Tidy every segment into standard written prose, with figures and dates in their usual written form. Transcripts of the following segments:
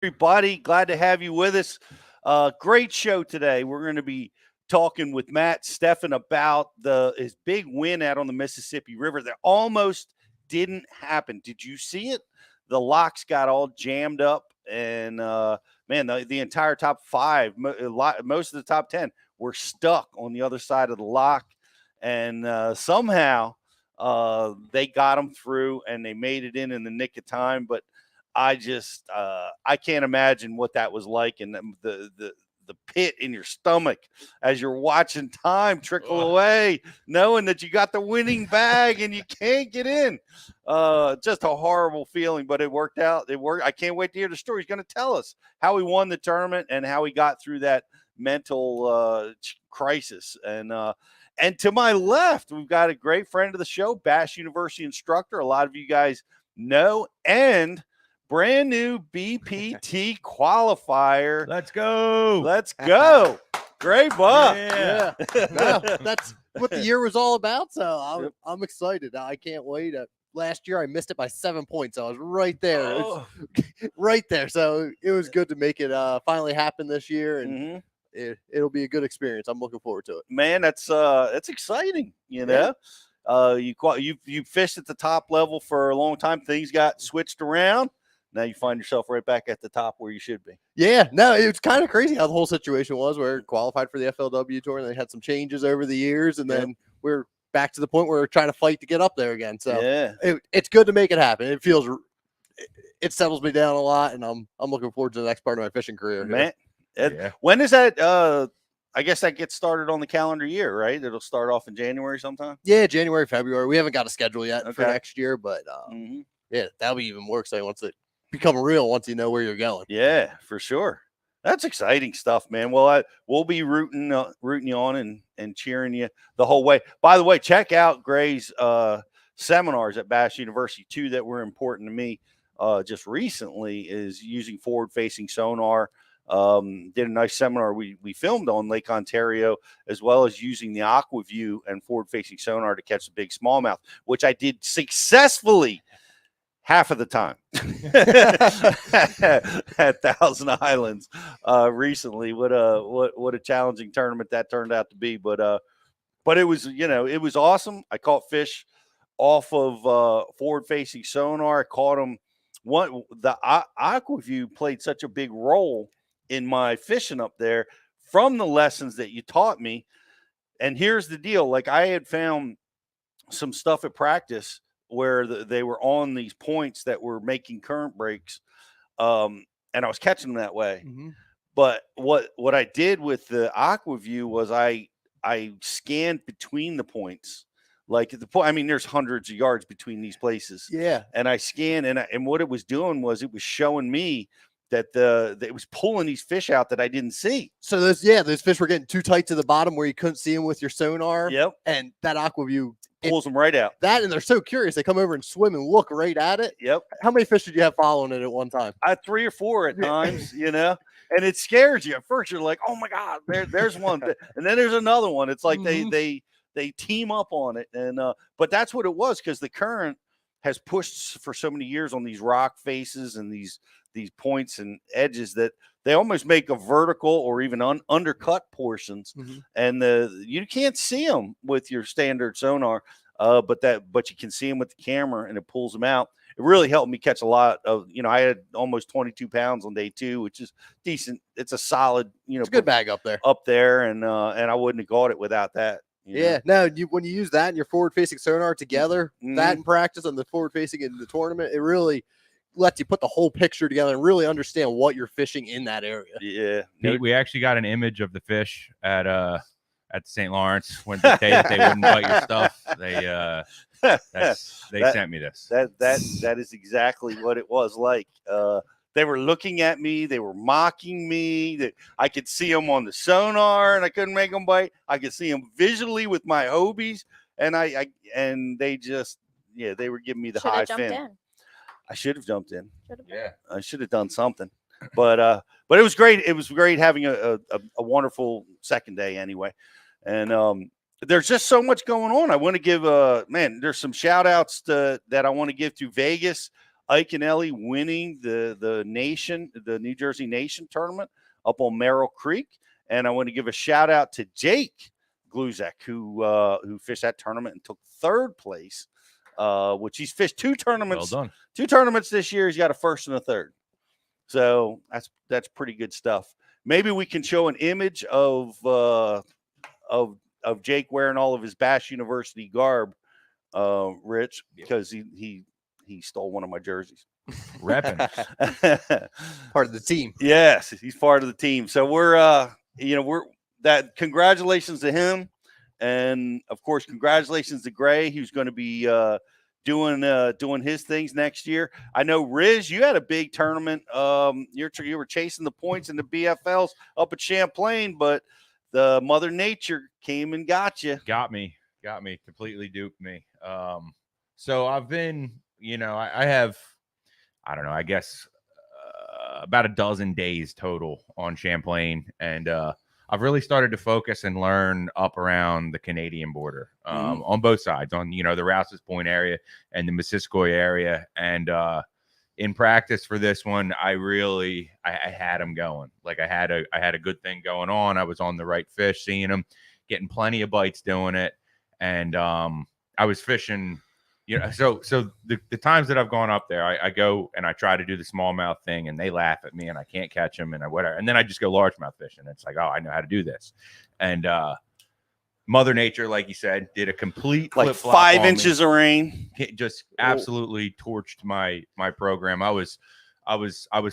Everybody, glad to have you with us. Great show today. We're going to be talking with Matt Stefan about his big win out on the Mississippi River that almost didn't happen. Did you see it? The locks got all jammed up, and man, the entire top five, most of the top 10 were stuck on the other side of the lock, and somehow they got them through, and they made it in the nick of time. But I can't imagine what that was like, and the pit in your stomach as you're watching time trickle away, knowing that you got the winning bag and you can't get in. Just a horrible feeling, but it worked out. It worked. I can't wait to hear the story. He's going to tell us how he won the tournament and how he got through that mental crisis. And to my left, we've got a great friend of the show, Bash University instructor. A lot of you guys know, and brand new BPT qualifier. Let's go. Let's go. Great, Bob. Yeah. No, that's what the year was all about. So I'm excited. I can't wait. Last year I missed it by 7 points. So I was right there. Oh. Right there. So it was good to make it finally happen this year. And it'll be a good experience. I'm looking forward to it. Man, that's exciting, you know. You fished at the top level for a long time. Things got switched around. Now you find yourself right back at the top where you should be. Yeah, no, it was kind of crazy how the whole situation was where qualified for the FLW tour and they had some changes over the years. And then we're back to the point where we're trying to fight to get up there again. So it's good to make it happen. It settles me down a lot, and I'm looking forward to the next part of my fishing career. Man, when is that? I guess that gets started on the calendar year, right? It'll start off in January sometime. Yeah, January, February. We haven't got a schedule yet for next year, but yeah, that'll be even more exciting once it become real. Once you know where you're going. Yeah, for sure. That's exciting stuff, man. Well, we'll be rooting you on and cheering you the whole way. By the way, check out Gray's seminars at Bash University. Two that were important to me just recently is using forward-facing sonar. Did a nice seminar we filmed on Lake Ontario, as well as using the AquaView and forward-facing sonar to catch the big smallmouth, which I did successfully half of the time at Thousand Islands recently. What a challenging tournament that turned out to be, but it was, it was awesome. I caught fish off of forward-facing sonar. I caught them. The AquaView played such a big role in my fishing up there from the lessons that you taught me. And here's the deal. Like, I had found some stuff at practice where they were on these points that were making current breaks. And I was catching them that way. Mm-hmm. But what I did with the AquaView was I scanned between the points. Like the point, I mean, there's hundreds of yards between these places. Yeah. And I scanned, and what it was doing was it was showing me that it was pulling these fish out that I didn't see. So those fish were getting too tight to the bottom where you couldn't see them with your sonar. Yep. And that AquaView pulls them right out. That, and they're so curious. They come over and swim and look right at it. Yep. How many fish did you have following it at one time? I had 3 or 4 at times, and it scares you. At first you're like, oh my God, there's one. And then there's another one. It's like they team up on it. And but that's what it was, because the current has pushed for so many years on these rock faces and these points and edges that they almost make a vertical or even undercut portions. Mm-hmm. And you can't see them with your standard sonar, but you can see them with the camera, and it pulls them out. It really helped me catch a lot of, I had almost 22 pounds on day 2, which is decent. It's a solid, it's a good bag up there. And I wouldn't have caught it without that. Yeah. No, when you use that and your forward-facing sonar together, that in practice and the forward-facing in the tournament, it really lets you put the whole picture together and really understand what you're fishing in that area. Yeah. We actually got an image of the fish at St. Lawrence when the day that they wouldn't bite your stuff. They sent me this. That is exactly what it was like. They were looking at me. They were mocking me. That I could see them on the sonar, and I couldn't make them bite. I could see them visually with my Hobies, and they just, they were giving me the high fin. I should have jumped in. Yeah, I should have done something. But it was great. It was great having a wonderful second day anyway. And there's just so much going on. I want to give there's some shout outs that I want to give to Vegas. Ike and Ellie winning the New Jersey Nation tournament up on Merrill Creek. And I want to give a shout out to Jake Gluzak, who fished that tournament and took 3rd place, which he's fished 2 tournaments. Well done. 2 tournaments this year. He's got a 1st and a 3rd. So that's pretty good stuff. Maybe we can show an image of Jake wearing all of his Bass University garb, Rich, because he stole one of my jerseys. Repping. Part of the team. Yes, he's part of the team. So we're congratulations to him, and of course congratulations to Gray, who's going to be doing his things next year. I know, Riz, you had a big tournament. You were chasing the points in the BFLs up at Champlain, but the Mother Nature came and got you. Got me, completely duped me. So I've been, I have, I don't know, I guess about a dozen days total on Champlain, and I've really started to focus and learn up around the Canadian border, on both sides, on the Rouse's Point area and the Missisquoi area. And in practice for this one, I had them going. Like I had a good thing going on. I was on the right fish, seeing them, getting plenty of bites doing it, and I was fishing. So the times that I've gone up there, I go and I try to do the smallmouth thing, and they laugh at me, and I can't catch them, and whatever. And then I just go largemouth fishing. It's like, oh, I know how to do this. And Mother Nature, like you said, did a complete like 5 inches of rain. Just absolutely torched my program. I was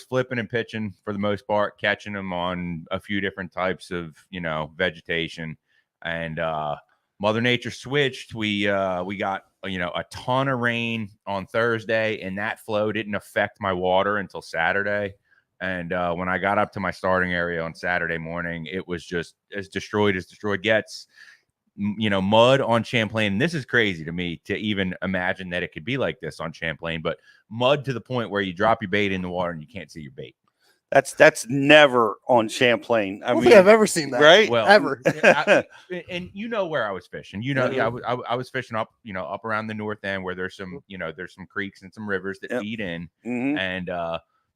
flipping and pitching for the most part, catching them on a few different types of vegetation, and Mother Nature switched. We got a ton of rain on Thursday, and that flow didn't affect my water until Saturday. And when I got up to my starting area on Saturday morning, it was just as destroyed gets. Mud on Champlain. And this is crazy to me to even imagine that it could be like this on Champlain, but mud to the point where you drop your bait in the water and you can't see your bait. That's never on Champlain. I don't think I've ever seen that. Right? Well, ever. And where I was fishing. I was fishing up, up around the north end where there's some, there's some creeks and some rivers that feed in. Mm-hmm. And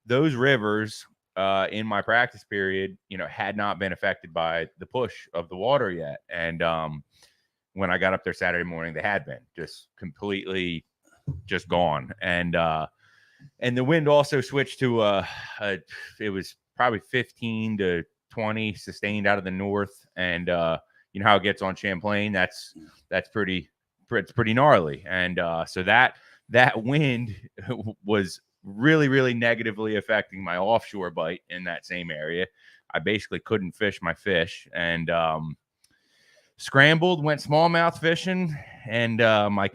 those rivers in my practice period, had not been affected by the push of the water yet. And when I got up there Saturday morning, they had been just completely just gone. And the wind also switched to it was probably 15 to 20 sustained out of the north. And you know how it gets on Champlain. That's pretty gnarly. And so that wind was really, really negatively affecting my offshore bite in that same area. I basically couldn't fish my fish, and scrambled, went smallmouth fishing, and my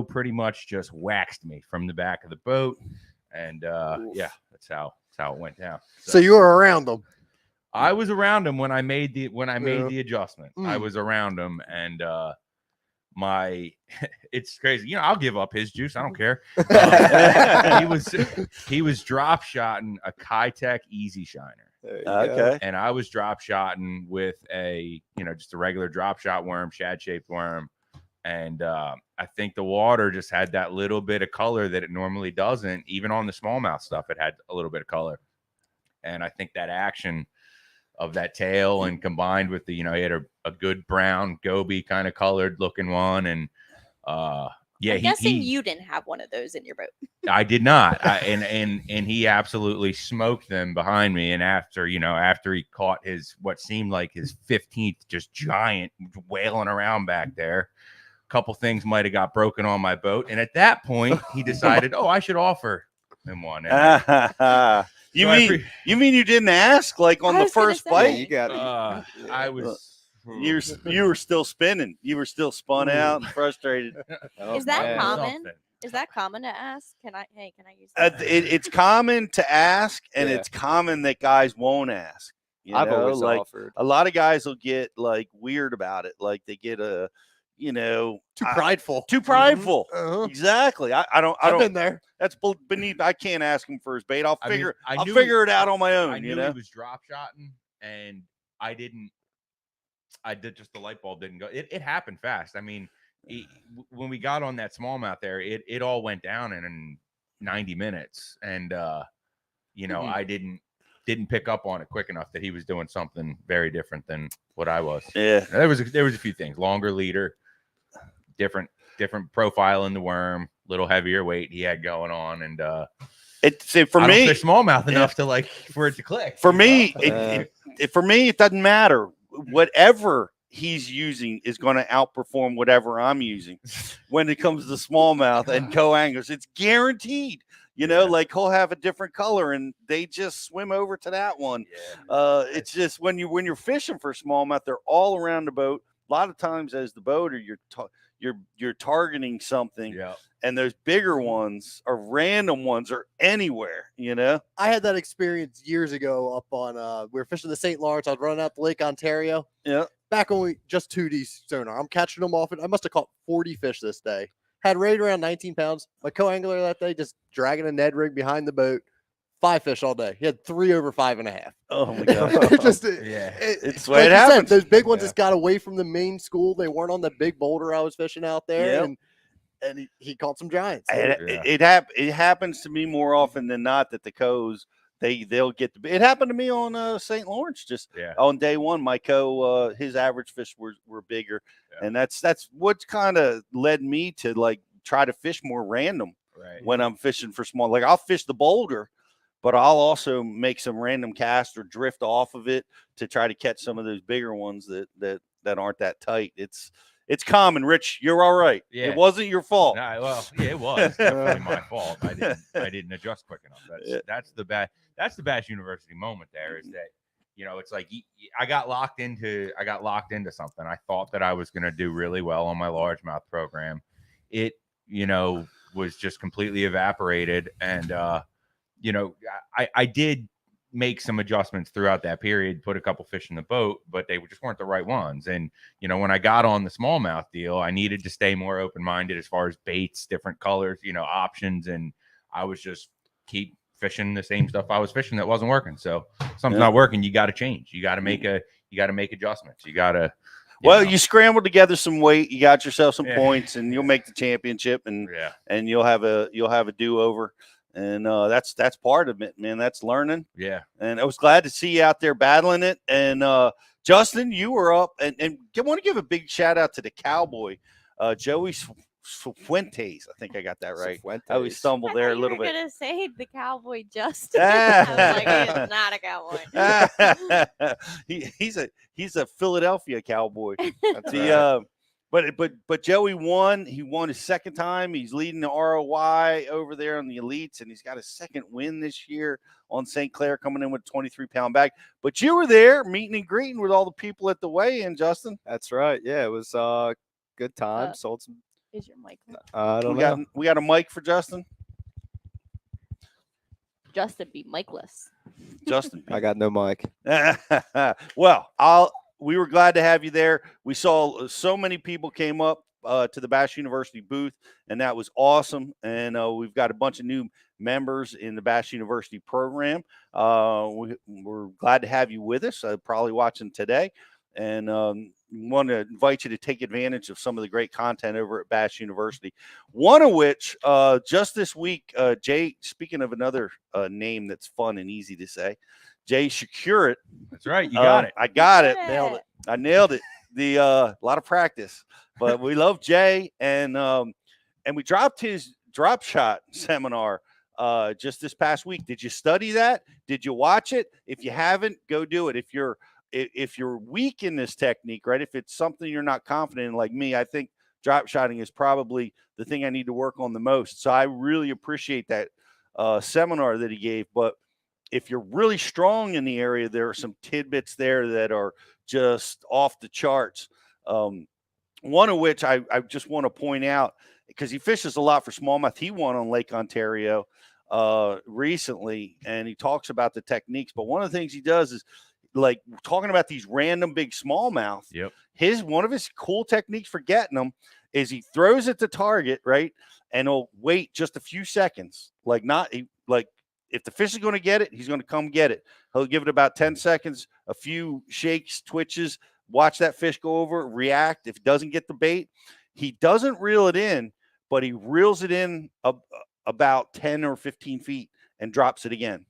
pretty much just waxed me from the back of the boat. And that's how it went down. So you were around them. I was around them when I made the adjustment. I was around them, and it's crazy. I'll give up his juice. I don't care. He was drop shotting a KAYAK Easy Shiner. Okay. And I was drop shotting with a just a regular drop shot worm, shad shaped worm. And I think the water just had that little bit of color that it normally doesn't. Even on the smallmouth stuff, it had a little bit of color. And I think that action of that tail, and combined with the, he had a good brown goby kind of colored looking one. And I'm guessing you didn't have one of those in your boat. I did not. And he absolutely smoked them behind me. And after he caught what seemed like his 15th just giant wailing around back there, couple things might have got broken on my boat, and at that point he decided, I should offer him one. You mean you didn't ask, like on the first bite? You got it. I was. You were still spinning. You were still spun out and frustrated. Is that common? Something. Is that common to ask? Can I use that? It's common to ask, and it's common that guys won't ask. I've always offered. A lot of guys will get like weird about it, like they get too prideful. Uh-huh. Exactly. I've been there. That's beneath. I can't ask him for his bait. I'll figure it out on my own. I knew he was drop shotting, and I did just, the light bulb didn't go. It happened fast. I mean, when we got on that smallmouth there, it all went down in 90 minutes, and you know, Mhm. I didn't pick up on it quick enough that he was doing something very different than what I was. Yeah. There was a few things: longer leader, different profile in the worm, little heavier weight he had going on, and for I me, don't fish smallmouth enough to like for it to click. For you me, know? for me, it doesn't matter. Whatever he's using is going to outperform whatever I'm using when it comes to smallmouth and co-anglers. It's guaranteed. You know, like he'll have a different color and they just swim over to that one. It's just when you're fishing for smallmouth, they're all around the boat. A lot of times, as the boater, you're targeting something. Yeah. And those bigger ones are random ones or anywhere, you know? I had that experience years ago up on, we were fishing the St. Lawrence. I was running out to Lake Ontario. Yeah. Back when we just 2D sonar. I'm catching them off. I must have caught 40 fish this day. Had right around 19 pounds. My co-angler that day just dragging a Ned rig behind the boat. 5 fish all day. He had 3 over 5.5. Oh my god! It's the like way it you happens. said, those big ones just got away from the main school. They weren't on the big boulder I was fishing out there, and he caught some giants. It happens to me more often than not that the co's they'll get the. It happened to me on St. Lawrence just on day one. My co his average fish were bigger, and that's what kind of led me to like try to fish more random when I'm fishing for small. Like I'll fish the boulder, but I'll also make some random cast or drift off of it to try to catch some of those bigger ones that aren't that tight. It's common, Rich. You're all right. Yeah. It wasn't your fault. Nah, well, yeah, it was definitely my fault. I didn't adjust quick enough. That's the Bass University moment. There is that, you know, it's like I got locked into something. I thought that I was going to do really well on my largemouth program. It, you know, was just completely evaporated, and you know, I did make some adjustments throughout that period, put a couple fish in the boat, but they just weren't the right ones. And, you know, when I got on the smallmouth deal, I needed to stay more open-minded as far as baits, different colors, you know, options. And I was just keep fishing the same stuff I was fishing that wasn't working. So something's not working. You got to change. You got to make adjustments. You got to, you scrambled together some weight, you got yourself some points, and you'll make the championship, and you'll have a do-over. And that's part of it, man. That's learning. Yeah. And I was glad to see you out there battling it. And Justin, you were up, and I want to give a big shout out to the cowboy, Joey Fuentes. I think I got that right. I always stumbled there a little bit. I was going to say the cowboy Justin. I was like, he's not a cowboy. he's a Philadelphia cowboy. But Joey won. He won his second time. He's leading the ROI over there on the elites, and he's got a second win this year on St. Clair, coming in with a 23-pound bag. But you were there meeting and greeting with all the people at the weigh-in, Justin. That's right. Yeah, it was good time. Sold some. Is your mic? I don't know. We got a mic for Justin. Justin be micless. Justin, I got no mic. Well, we were glad to have you there. We saw so many people came up to the Bass University booth, and that was awesome. And we've got a bunch of new members in the Bass University program. We're glad to have you with us, probably watching today. And want to invite you to take advantage of some of the great content over at Bass University. One of which, just this week, Jay, speaking of another name that's fun and easy to say, Jay Secure It. That's right. You got it. I got it. Nailed it. I nailed it. A lot of practice, but we love Jay, and we dropped his drop shot seminar just this past week. Did you study that? Did you watch it? If you haven't, go do it. If you're weak in this technique, right? If it's something you're not confident in, like me, I think drop shotting is probably the thing I need to work on the most. So I really appreciate that seminar that he gave. But if you're really strong in the area, there are some tidbits there that are just off the charts. One of which I just want to point out, because he fishes a lot for smallmouth. He won on Lake Ontario recently, and he talks about the techniques. But one of the things he does is, like, talking about these random big smallmouth. Yep. One of his cool techniques for getting them is he throws it to target, right, and he'll wait just a few seconds, if the fish is going to get it, he's going to come get it. He'll give it about 10 seconds, a few shakes, twitches, watch that fish go over, react. If it doesn't get the bait, he doesn't reel it in, but he reels it in about 10 or 15 feet and drops it again.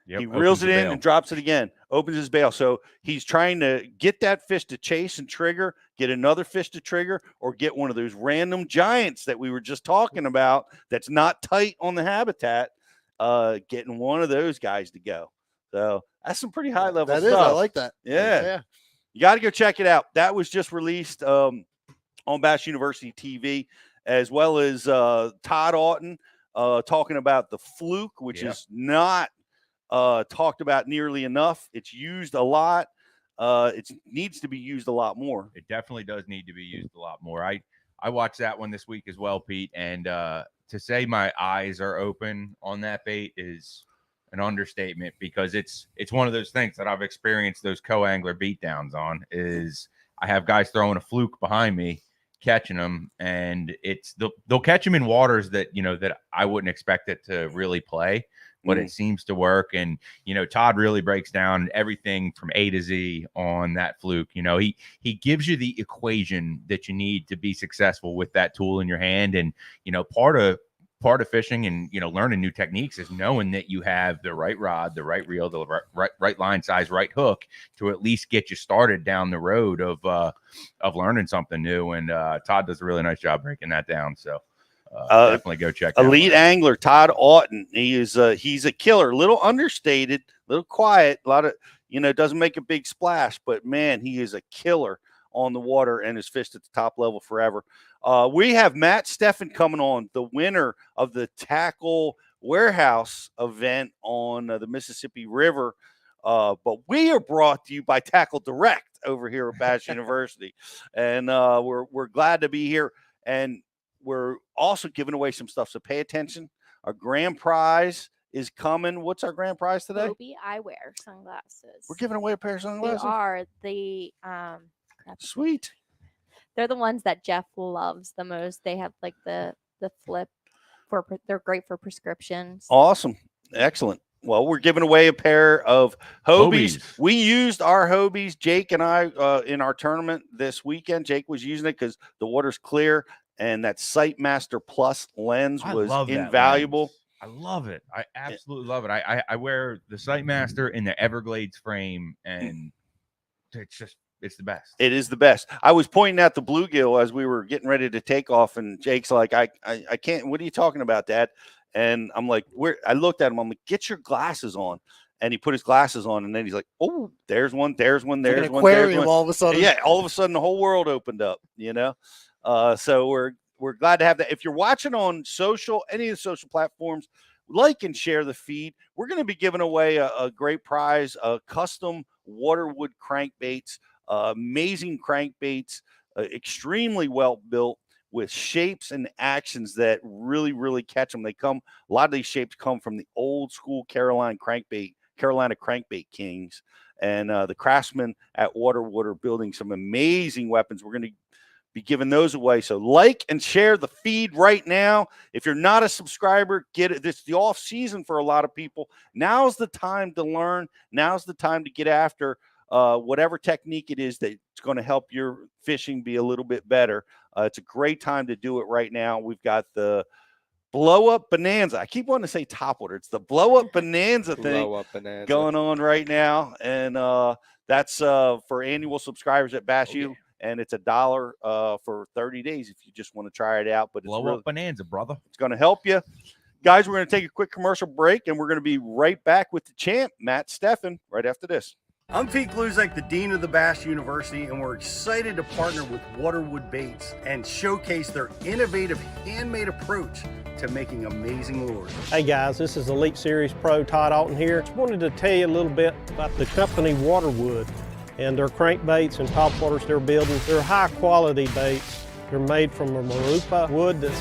Yep, he reels it in bail. and drops it again, opens his bail. So he's trying to get that fish to chase and trigger, get another fish to trigger, or get one of those random giants that we were just talking about that's not tight on the habitat, getting one of those guys to go. So that's some pretty high level stuff. I like that. Yeah. You got to go check it out. That was just released on Bass University TV, as well as Todd Auten talking about the fluke, which is not talked about nearly enough. It's used a lot. It needs to be used a lot more. It definitely does need to be used a lot more. I watched that one this week as well, Pete, and to say my eyes are open on that bait is an understatement, because it's one of those things that I've experienced those co-angler beatdowns on. Is I have guys throwing a fluke behind me, catching them, and they'll catch them in waters that that I wouldn't expect it to really play, but it seems to work. And Todd really breaks down everything from A to Z on that fluke. He gives you the equation that you need to be successful with that tool in your hand. And part of fishing and learning new techniques is knowing that you have the right rod, the right reel, the right line size, right hook to at least get you started down the road of learning something new. And Todd does a really nice job breaking that down. So definitely go check that Elite angler Todd Auten. He's a killer. A little understated, a little quiet, a lot of doesn't make a big splash, but man, he is a killer on the water and has fished at the top level forever. We have Matt Stefan coming on, the winner of the Tackle Warehouse event on the Mississippi River. But we are brought to you by Tackle Direct over here at Bass University. And we're glad to be here. And we're also giving away some stuff, so pay attention. Our grand prize is coming. What's our grand prize today? Hobie eyewear sunglasses. We're giving away a pair of sunglasses? They are. Sweet. They're the ones that Jeff loves the most. They have like the flip they're great for prescriptions. Awesome. Excellent. Well, we're giving away a pair of Hobies. We used our Hobies, Jake and I, in our tournament this weekend. Jake was using it because the water's clear, and that Sightmaster Plus lens was invaluable. I love it. I absolutely love it. I wear the Sightmaster in the Everglades frame, and it's the best. It is the best. I was pointing out the bluegill as we were getting ready to take off, and Jake's like, I can't. What are you talking about, Dad? And I'm like, I looked at him. I'm like, get your glasses on. And he put his glasses on, and then he's like, oh, there's one, there's one, there's one. Aquarium all of a sudden. Yeah, all of a sudden the whole world opened up, So we're glad to have that. If you're watching on any of the social platforms, like and share the feed. We're going to be giving away a great prize, custom waterwood crankbaits. Amazing crankbaits, extremely well built with shapes and actions that really, really catch them. A lot of these shapes come from the old school Carolina crankbait kings, and the craftsmen at Waterwood are building some amazing weapons. We're going to be giving those away. So like and share the feed right now. If you're not a subscriber, get it. This is the off season for a lot of people. Now's the time to learn. Now's the time to get after whatever technique it is that's going to help your fishing be a little bit better. It's a great time to do it right now. We've got the Blow Up Bonanza. I keep wanting to say topwater. It's the Blow Up Bonanza thing going on right now. And that's for annual subscribers at Bass U. And it's $1 for 30 days if you just want to try it out. But Blow Up Bonanza, brother. It's going to help you. Guys, we're going to take a quick commercial break, and we're going to be right back with the champ, Matt Stefan, right after this. I'm Pete Gluzek, the Dean of the Bass University, and we're excited to partner with Waterwood Baits and showcase their innovative handmade approach to making amazing lures. Hey guys, this is Elite Series Pro Todd Auten here. Just wanted to tell you a little bit about the company Waterwood and their crankbaits and topwaters they're building. They're high quality baits. They're made from a marupa wood that's,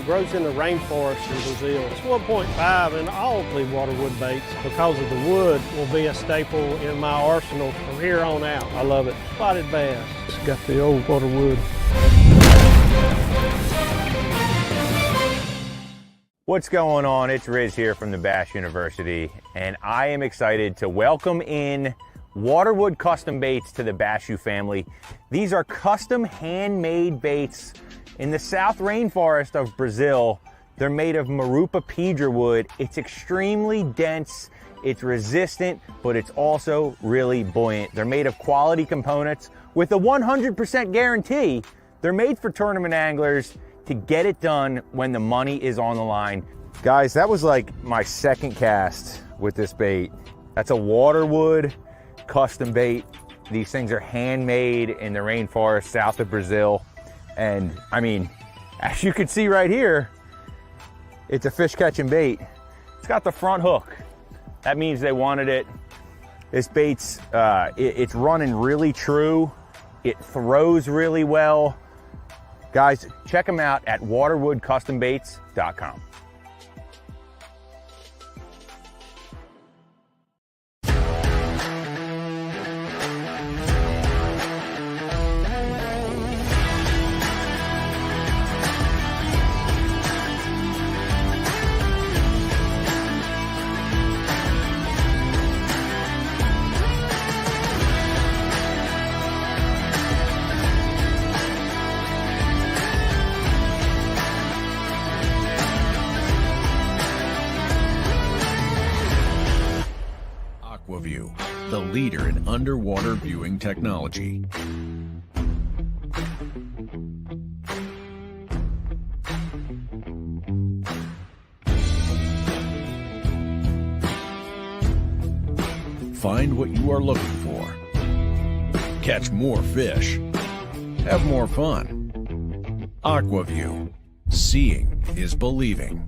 grows in the rainforest in Brazil. It's 1.5 in all the Waterwood baits because of the wood will be a staple in my arsenal from here on out. I love it. Spotted bass. It's got the old Waterwood. What's going on? It's Riz here from the Bass University, and I am excited to welcome in Waterwood custom baits to the Bass U family. These are custom handmade baits in the South rainforest of Brazil They're made of Marupa Pedra wood. It's extremely dense, it's resistant, but it's also really buoyant. They're made of quality components with a 100% guarantee. They're made for tournament anglers to get it done when the money is on the line. Guys, that was like my second cast with this bait. That's a waterwood custom bait. These things are handmade in the rainforest south of Brazil. And I mean, as you can see right here, it's a fish catching bait. It's got the front hook. That means they wanted it. This bait's, it's running really true. It throws really well. Guys, check them out at waterwoodcustombaits.com. The leader in underwater viewing technology. Find what you are looking for. Catch more fish. Have more fun. AquaView. Seeing is believing.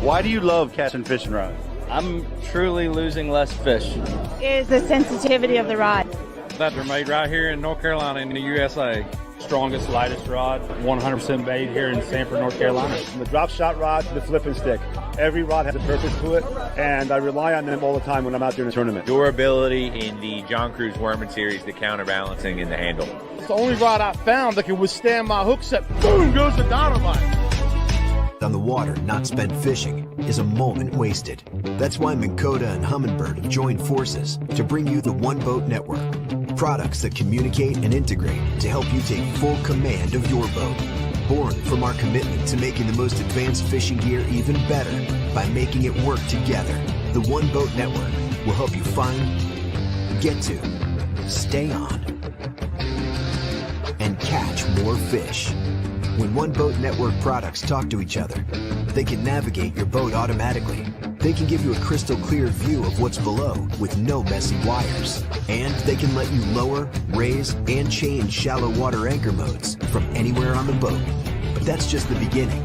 Why do you love catching fishing rods? I'm truly losing less fish. Is the sensitivity of the rod. That they're made right here in North Carolina in the USA. Strongest, lightest rod, 100% made here in Sanford, North Carolina. From the drop shot rod to the flipping stick. Every rod has a purpose to it, and I rely on them all the time when I'm out doing a tournament. Durability in the John Cruz Worming series, the counterbalancing in the handle. It's the only rod I found that can withstand my hook set. Boom goes the dynamite. On the water not spent fishing is a moment wasted. That's why Minn Kota and Humminbird have joined forces to bring you the One Boat Network. Products that communicate and integrate to help you take full command of your boat. Born from our commitment to making the most advanced fishing gear even better by making it work together. The One Boat Network will help you find, get to, stay on, and catch more fish. When One Boat Network products talk to each other, they can navigate your boat automatically. They can give you a crystal clear view of what's below with no messy wires. And they can let you lower, raise, and change shallow water anchor modes from anywhere on the boat. But that's just the beginning.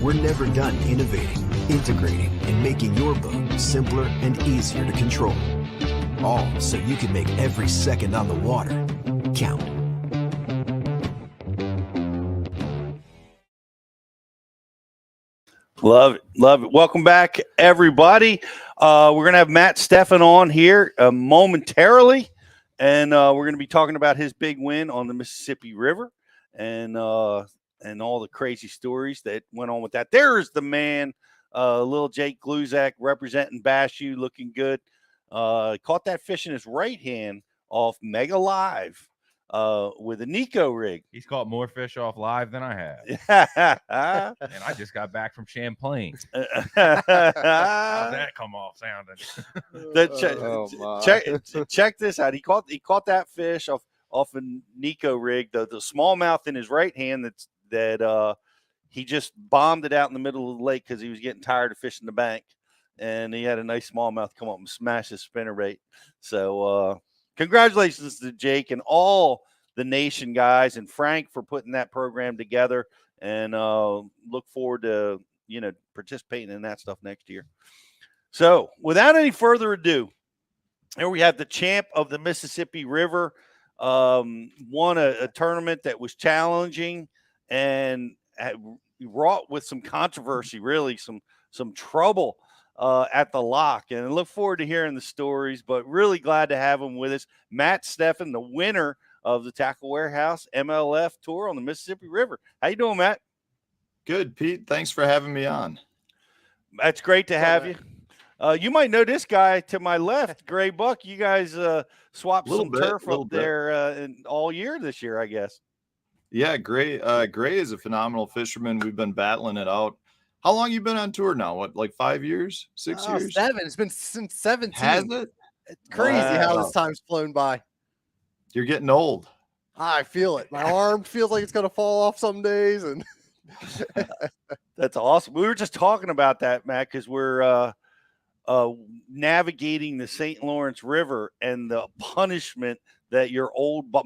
We're never done innovating, integrating, and making your boat simpler and easier to control. All so you can make every second on the water count. Love it. Love it. Welcome back, everybody. We're going to have Matt Stefan on here momentarily, and we're going to be talking about his big win on the Mississippi River and all the crazy stories that went on with that. There's the man, little Jake Gluzak representing Bashu, looking good. Caught that fish in his right hand off Mega Live. With a Nico rig. He's caught more fish off live than I have. And I just got back from Champlain. How'd that come off sounding? Check this out. He caught that fish off a Nico rig, the smallmouth in his right hand that he just bombed it out in the middle of the lake because he was getting tired of fishing the bank. And he had a nice smallmouth come up and smash his spinnerbait. So congratulations to Jake and all the nation guys and Frank for putting that program together, and look forward to, participating in that stuff next year. So without any further ado, here we have the champ of the Mississippi River, won a tournament that was challenging and wrought with some controversy, really some trouble at the lock, and I look forward to hearing the stories, but really glad to have him with us. Matt Stefan, the winner of the Tackle Warehouse MLF Tour on the Mississippi River. How you doing, Matt? Good, Pete. Thanks for having me on. That's great to have you. You might know this guy to my left, Gray Buck. You guys swapped some turf up there all year this year, I guess. Yeah, Gray is a phenomenal fisherman. We've been battling it out. How long you been on tour now? What, like 5 years, 6 years? 7. It's been since 17. Has it? It's crazy how Wow. this time's flown by. You're getting old. I feel it. My arm feels like it's gonna fall off some days, and That's awesome. We were just talking about that, Matt, because we're navigating the St. Lawrence River and the punishment that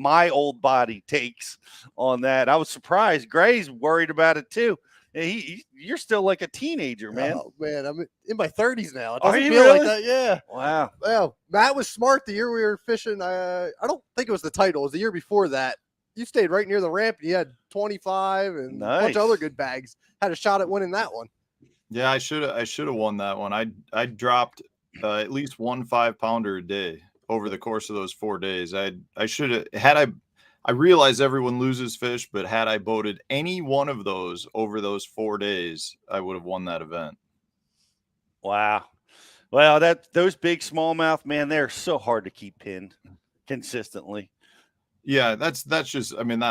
my old body takes on that. I was surprised. Gray's worried about it too. You're still like a teenager, man. Oh man, I'm in my 30s now. It Are doesn't you feel really? like that. Yeah. Wow. Well, Matt was smart the year we were fishing. I don't think it was the title. It was the year before that. You stayed right near the ramp. And you had 25 and a bunch of other good bags. Had a shot at winning that one. Yeah, I should have won that one. I dropped at least 1 5-pounder a day over the course of those 4 days. I should have I realize everyone loses fish, but had I boated any one of those over those 4 days, I would have won that event. Wow. Well, those big smallmouth, man, they're so hard to keep pinned consistently. Yeah, that's just, I mean,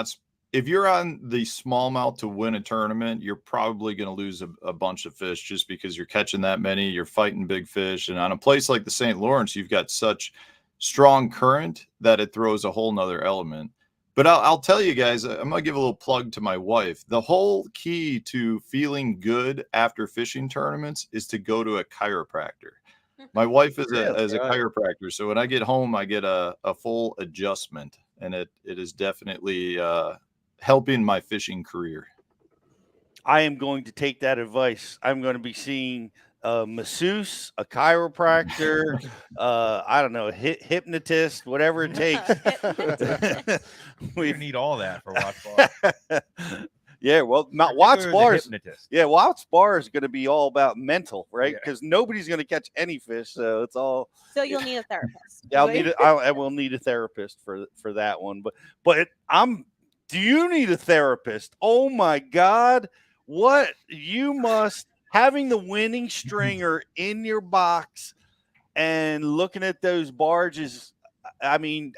if you're on the smallmouth to win a tournament, you're probably going to lose a bunch of fish just because you're catching that many, you're fighting big fish. And on a place like the St. Lawrence, you've got such strong current that it throws a whole nother element. But I'll tell you guys, I'm going to give a little plug to my wife. The whole key to feeling good after fishing tournaments is to go to a chiropractor. My wife is a chiropractor. So when I get home, I get a full adjustment, and it is definitely helping my fishing career. I am going to take that advice. I'm going to be seeing a masseuse, a chiropractor, I don't know, hypnotist, whatever it takes. We need all that for Watts Bar. Yeah, well, Watts Bar is going to be all about mental, right? Because nobody's going to catch any fish, so it's all. So you'll need a therapist. Yeah, I will need a therapist for that one. But do you need a therapist? Oh my God, what you must. Having the winning stringer in your box and looking at those barges, I mean,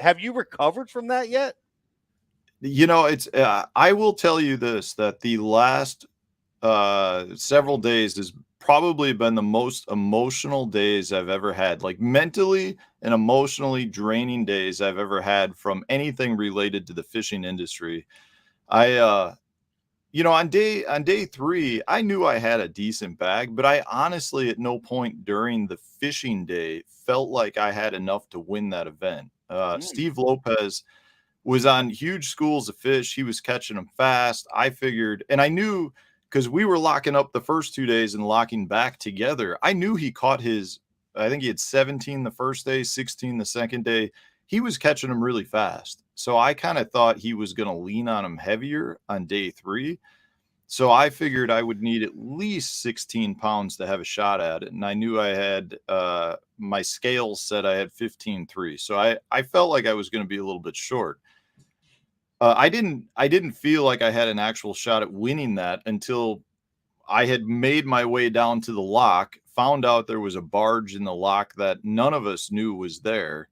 have you recovered from that yet? You know, it's I will tell you this, that the last several days has probably been the most emotional days I've ever had, like mentally and emotionally draining days I've ever had from anything related to the fishing industry. You know, on day 3, I knew I had a decent bag, but I honestly at no point during the fishing day felt like I had enough to win that event. Steve Lopez was on huge schools of fish. He was catching them fast. I figured, and I knew, because we were locking up the first 2 days and locking back together, I knew he caught I think he had 17 the first day, 16 the second day. He was catching them really fast. So I kind of thought he was going to lean on him heavier on day 3. So I figured I would need at least 16 pounds to have a shot at it. And I knew I had, my scales said I had 15.3. So I felt like I was going to be a little bit short. I didn't feel like I had an actual shot at winning that until I had made my way down to the lock, found out there was a barge in the lock that none of us knew was there.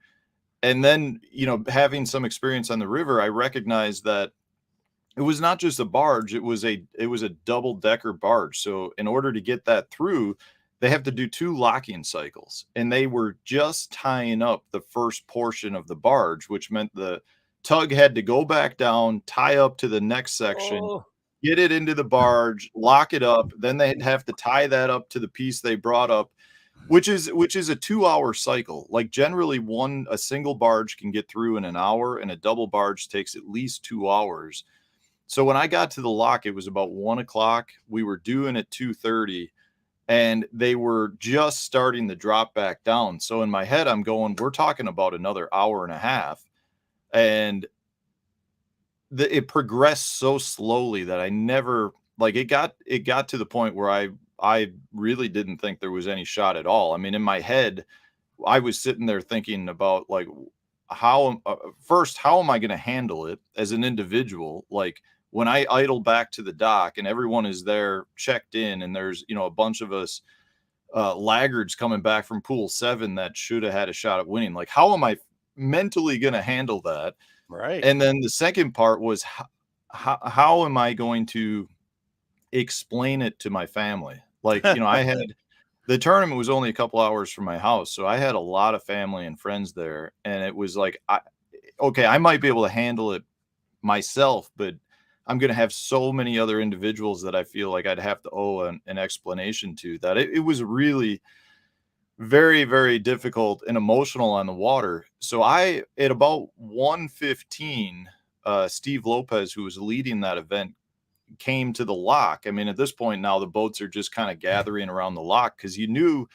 And then, you know, having some experience on the river, I recognized that it was not just a barge, it was a double-decker barge. So in order to get that through, they have to do 2 locking cycles. And they were just tying up the first portion of the barge, which meant the tug had to go back down, tie up to the next section, get it into the barge, lock it up. Then they'd have to tie that up to the piece they brought up, which is a 2-hour cycle. Like generally a single barge can get through in an hour, and a double barge takes at least 2 hours. So when I got to the lock, it was about 1 o'clock. We were doing at 2:30, and they were just starting to drop back down. So in my head, I'm going, we're talking about another hour and a half. And it progressed so slowly that I never, like, it got to the point where I really didn't think there was any shot at all. I mean, in my head, I was sitting there thinking about, like, how am I going to handle it as an individual? Like, when I idle back to the dock and everyone is there checked in, and there's, you know, a bunch of us laggards coming back from pool 7 that should have had a shot at winning. Like, how am I mentally going to handle that? Right. And then the second part was, how am I going to explain it to my family? Like, I had the tournament was only a couple hours from my house, so I had a lot of family and friends there, and it was like, I might be able to handle it myself, but I'm going to have so many other individuals that I feel like I'd have to owe an explanation to, that it was really very, very difficult and emotional on the water. So at about 1:15, Steve Lopez, who was leading that event, came to the lock. I mean, at this point now, the boats are just kind of gathering around the lock, because you knew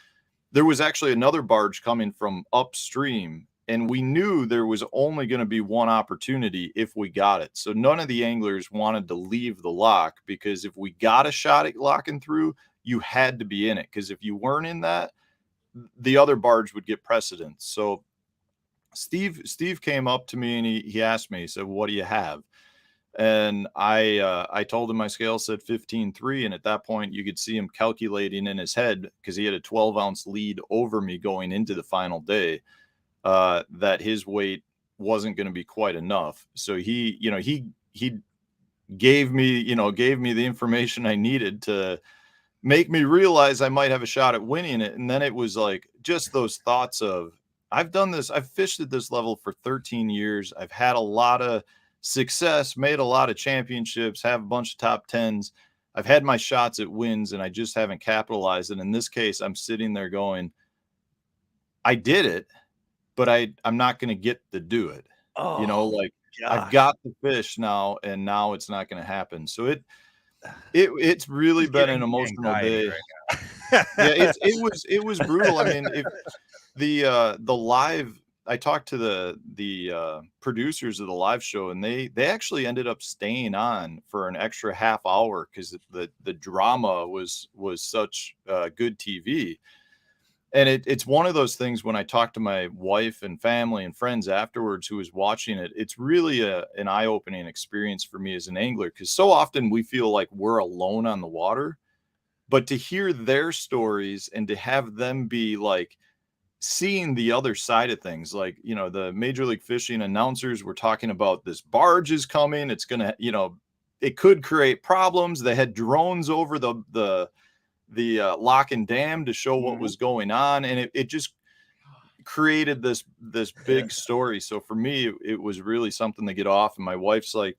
there was actually another barge coming from upstream, and we knew there was only going to be one opportunity if we got it. So none of the anglers wanted to leave the lock, because if we got a shot at locking through, you had to be in it, because if you weren't in that, the other barge would get precedence. So Steve came up to me and he asked me, he said, "What do you have?" And I told him my scale said 15.3, and at that point you could see him calculating in his head, because he had a 12-ounce lead over me going into the final day, that his weight wasn't going to be quite enough. So he gave me the information I needed to make me realize I might have a shot at winning it. And then it was like just those thoughts of, I've done this, I've fished at this level for 13 years. I've had a lot of success, made a lot of championships, have a bunch of top 10s. I've had my shots at wins, and I just haven't capitalized. And in this case, I'm sitting there going, I did it, but I'm not going to get to do it. Like, gosh. I've got the fish now, and now it's not going to happen. So it's really been an emotional day. Right now. Yeah, it was brutal. I mean, if the live, I talked to the producers of the live show, and they actually ended up staying on for an extra half hour, because the drama was such good TV. And it's one of those things, when I talk to my wife and family and friends afterwards who was watching it, it's really an eye-opening experience for me as an angler, because so often we feel like we're alone on the water, but to hear their stories and to have them be like seeing the other side of things, like, the Major League Fishing announcers were talking about this barge is coming. It's going to, it could create problems. They had drones over the lock and dam to show what was going on, and it just created this big story. So for me, it was really something to get off. And my wife's like,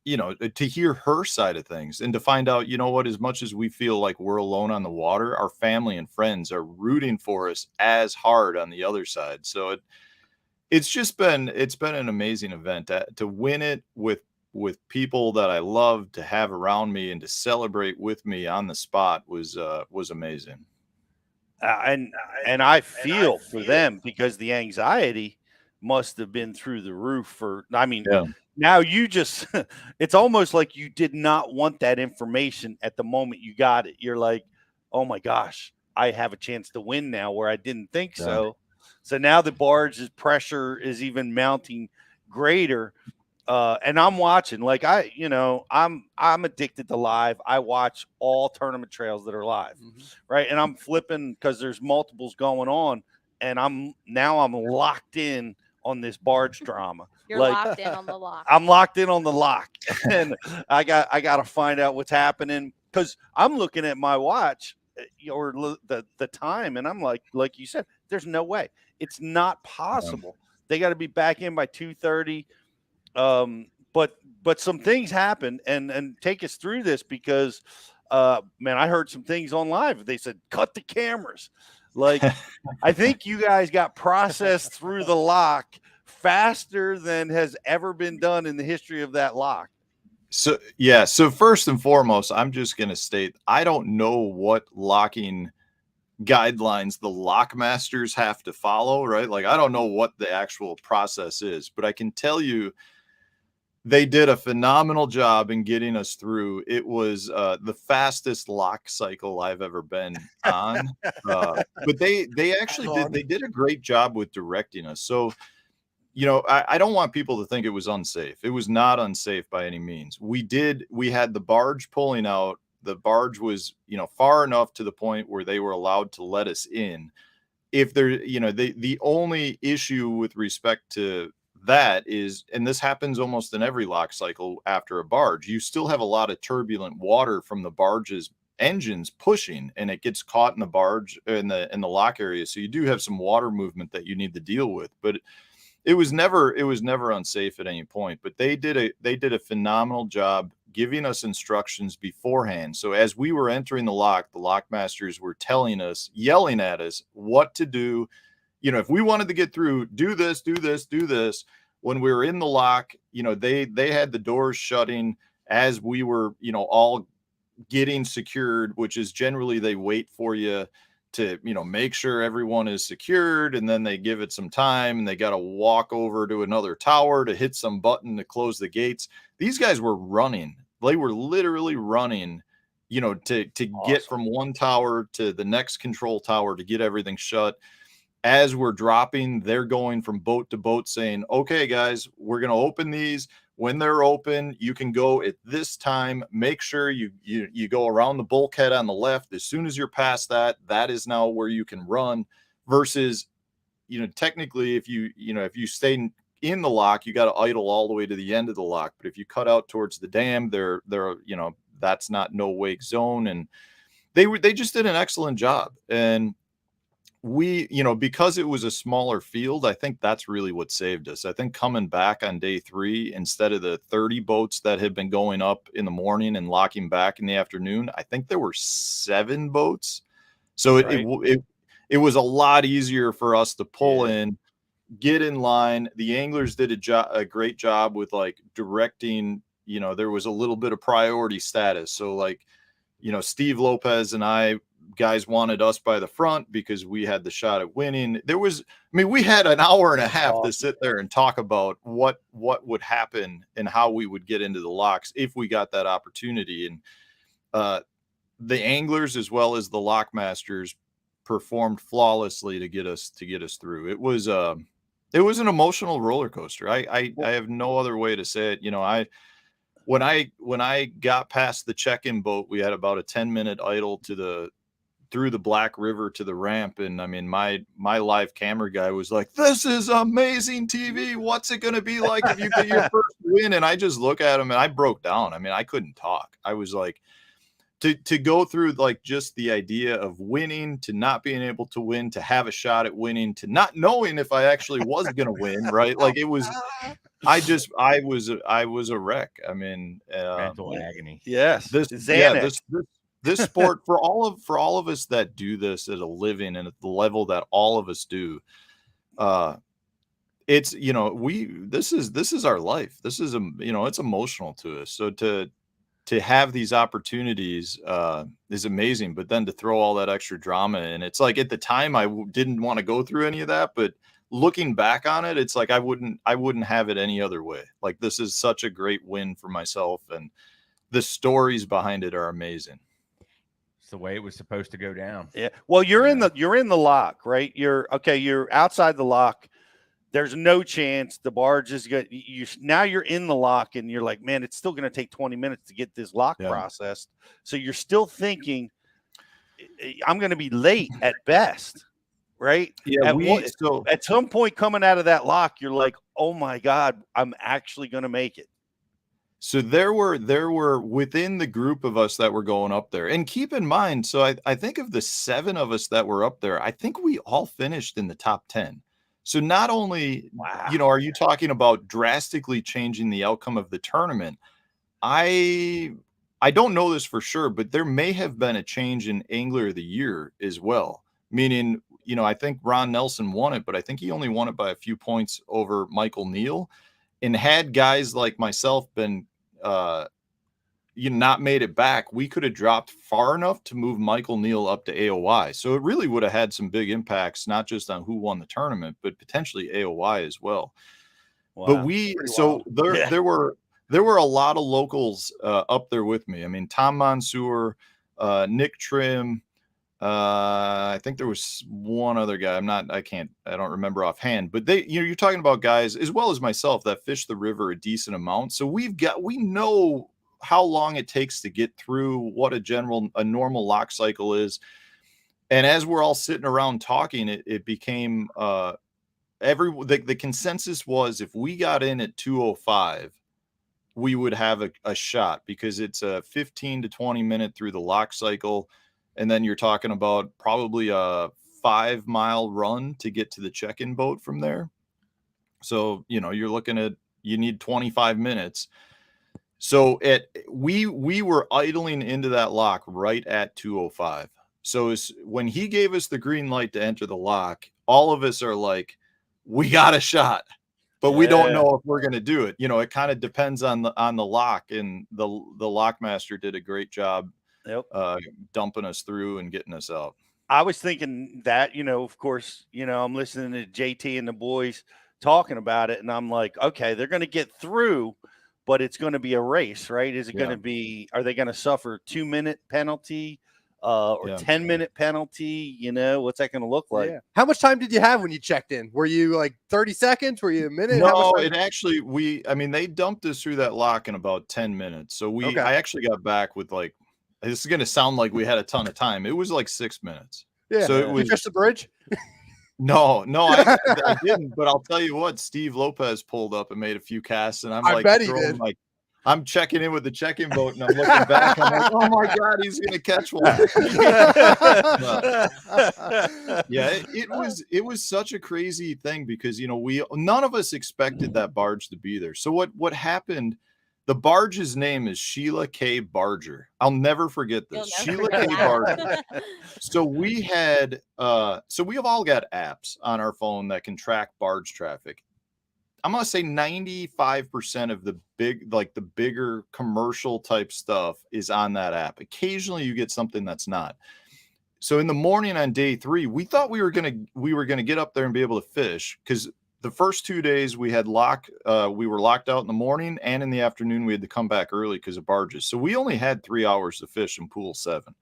to hear her side of things, and to find out, as much as we feel like we're alone on the water, our family and friends are rooting for us as hard on the other side. So it's been an amazing event to win it with people that I love, to have around me, and to celebrate with me on the spot was amazing. And I feel for them, because the anxiety must have been through the roof. Now you just, it's almost like you did not want that information at the moment you got it. You're like, oh my gosh, I have a chance to win now, where I didn't think so. So now the barge's pressure is even mounting greater. And I'm watching, like, I'm addicted to live. I watch all tournament trails that are live, right? And I'm flipping, because there's multiples going on, and I'm locked in on this barge drama. You're locked in on the lock. I'm locked in on the lock, and I got to find out what's happening, because I'm looking at my watch or the time, and I'm like you said, there's no way. It's not possible. They got to be back in by 2:30. But some things happened, and take us through this, because man, I heard some things on live. They said, cut the cameras. Like, I think you guys got processed through the lock faster than has ever been done in the history of that lock. So first and foremost, I'm just going to state, I don't know what locking guidelines the lock masters have to follow, right? Like, I don't know what the actual process is, but I can tell you they did a phenomenal job in getting us through. It was the fastest lock cycle I've ever been on. But they actually did a great job with directing us. So, I don't want people to think it was unsafe. It was not unsafe by any means. We had the barge pulling out. The barge was, far enough to the point where they were allowed to let us in. If there, the only issue with respect to that is, and this happens almost in every lock cycle after a barge, you still have a lot of turbulent water from the barge's engines pushing, and it gets caught in the barge in the lock area. So you do have some water movement that you need to deal with, but it was never unsafe at any point. But they did a phenomenal job giving us instructions beforehand. So as we were entering the lock masters were telling us, yelling at us what to do. You know, if we wanted to get through, do this, do this, do this. When we were in the lock, you know, they had the doors shutting as we were, you know, all getting secured, which is generally they wait for you to, you know, make sure everyone is secured, and then they give it some time, and they got to walk over to another tower to hit some button to close the gates. These guys were running. They were literally running, you know, to get from one tower to the next control tower to get everything shut. As we're dropping, they're going from boat to boat saying, okay, guys, we're going to open these. When they're open, you can go at this time. Make sure you go around the bulkhead on the left. As soon as you're past that, that is now where you can run. Versus, you know, technically, if you stay in the lock, you got to idle all the way to the end of the lock. But if you cut out towards the dam, they're you know, that's not no wake zone. And they just did an excellent job. And we, you know, because it was a smaller field, I think that's really what saved us. I think coming back on day 3, instead of the 30 boats that had been going up in the morning and locking back in the afternoon, I think there were 7 boats. So it was a lot easier for us to pull in, get in line. The anglers did a great job with like directing, you know, there was a little bit of priority status. So like, you know, Steve Lopez and I, guys wanted us by the front because we had the shot at winning. We had an hour and a half to sit there and talk about what would happen and how we would get into the locks if we got that opportunity. And the anglers, as well as the lock masters, performed flawlessly to get us through. It was an emotional roller coaster. I have no other way to say it. You know, when I got past the check-in boat, we had about a 10-minute idle through the Black River to the ramp. And I mean, my live camera guy was like, this is amazing TV. What's it going to be like if you get your first win? And I just look at him and I broke down. I mean, I couldn't talk. I was like, to go through like just the idea of winning, to not being able to win, to have a shot at winning, to not knowing if I actually was going to win. Right. Like it was, I was a wreck. I mean, mental agony. Yes. This sport, for all of us that do this as a living and at the level that all of us do, it's, you know, this is our life. This is, you know, it's emotional to us. So to have these opportunities is amazing, but then to throw all that extra drama in, it's like at the time I didn't want to go through any of that, but looking back on it, it's like I wouldn't have it any other way. Like this is such a great win for myself, and the stories behind it are amazing. It's the way it was supposed to go down. Yeah. Well, you're in the lock, right? You're outside the lock. There's no chance the barge is good. Now you're in the lock, and you're like, man, it's still going to take 20 minutes to get this lock processed. So you're still thinking, I'm going to be late at best, right? Yeah. At some point coming out of that lock, you're like, oh my God, I'm actually going to make it. So there were within the group of us that were going up there, and keep in mind, so I think of the 7 of us that were up there, I think we all finished in the top 10. So not only, you know, are you talking about drastically changing the outcome of the tournament? I don't know this for sure, but there may have been a change in Angler of the Year as well. Meaning, you know, I think Ron Nelson won it, but I think he only won it by a few points over Michael Neal. And had guys like myself been not made it back, we could have dropped far enough to move Michael Neal up to AOY. So it really would have had some big impacts, not just on who won the tournament, but potentially AOY as well. Wow. But there were a lot of locals up there with me. I mean, Tom Mansour, Nick Trim, I think there was one other guy. I don't remember offhand, but you're talking about guys as well as myself that fish the river a decent amount. So we know how long it takes to get through, what a normal lock cycle is. And as we're all sitting around talking, it became the consensus was if we got in at 2:05, we would have a shot, because it's a 15 to 20 minute through the lock cycle. And then you're talking about probably a 5-mile run to get to the check-in boat from there. So, you're looking at, you need 25 minutes. So we were idling into that lock right at 2:05. So when he gave us the green light to enter the lock, all of us are like, we got a shot, but we don't know if we're going to do it. It kind of depends on the lock, and the lockmaster did a great job dumping us through and getting us out. I was thinking that, of course, I'm listening to JT and the boys talking about it, and I'm like, okay, they're going to get through, but it's going to be a race, right? Is it going to be, are they going to suffer 2-minute penalty or 10-minute penalty? What's that going to look like? Yeah. How much time did you have when you checked in? Were you like 30 seconds? Were you a minute? No, they dumped us through that lock in about 10 minutes. So I actually got back with like, this is going to sound like we had a ton of time. It was like 6 minutes. Yeah. So it was just the bridge. No, I didn't. But I'll tell you what, Steve Lopez pulled up and made a few casts, and I'm like, I'm checking in with the check-in boat, and I'm looking back. I'm like, oh my God, he's gonna catch one. It was such a crazy thing, because none of us expected that barge to be there. So what happened? The barge's name is Sheila K. Barger. I'll never forget this. Sheila K. Barger. So we have all got apps on our phone that can track barge traffic. I'm going to say 95% of the bigger commercial type stuff is on that app. Occasionally you get something that's not. So in the morning on day 3, we thought we were going to get up there and be able to fish, because the first 2 days we had we were locked out in the morning, and in the afternoon we had to come back early because of barges. So we only had 3 hours to fish in pool 7.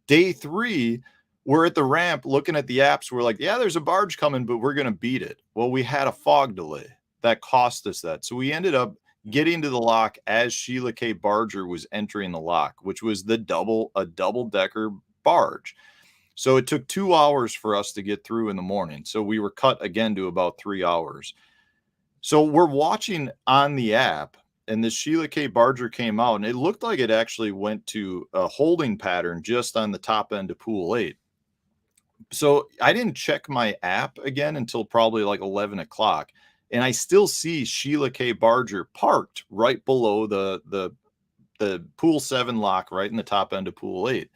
Day 3, we're at the ramp looking at the apps. We're like, yeah, there's a barge coming, but we're going to beat it. Well, we had a fog delay that cost us that. So we ended up getting to the lock as Sheila K. Barger was entering the lock, which was a double-decker barge. So it took 2 hours for us to get through in the morning. So we were cut again to about 3 hours. So we're watching on the app, and this Sheila K. Barger came out, and it looked like it actually went to a holding pattern just on the top end of pool 8. So I didn't check my app again until probably like 11 o'clock. And I still see Sheila K. Barger parked right below the pool 7 lock, right in the top end of pool 8.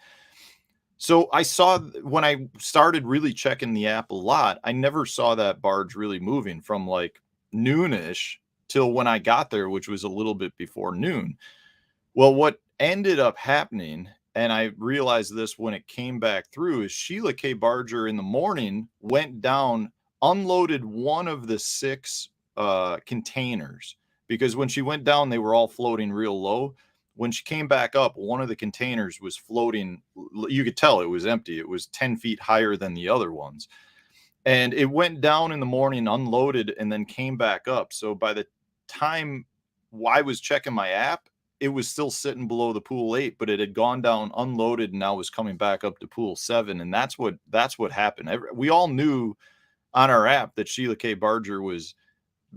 So I saw, when I started really checking the app a lot, I never saw that barge really moving from like noonish till when I got there, which was a little bit before noon. Well, what ended up happening, and I realized this when it came back through, is Sheila K. Barger in the morning went down, unloaded one of the 6 containers, because when she went down, they were all floating real low. When she came back up, one of the containers was floating. You could tell it was empty. It was 10 feet higher than the other ones. And it went down in the morning, unloaded, and then came back up. So by the time I was checking my app, it was still sitting below the pool 8, but it had gone down, unloaded, and now was coming back up to pool 7. And that's what happened. We all knew on our app that Sheila K. Barger was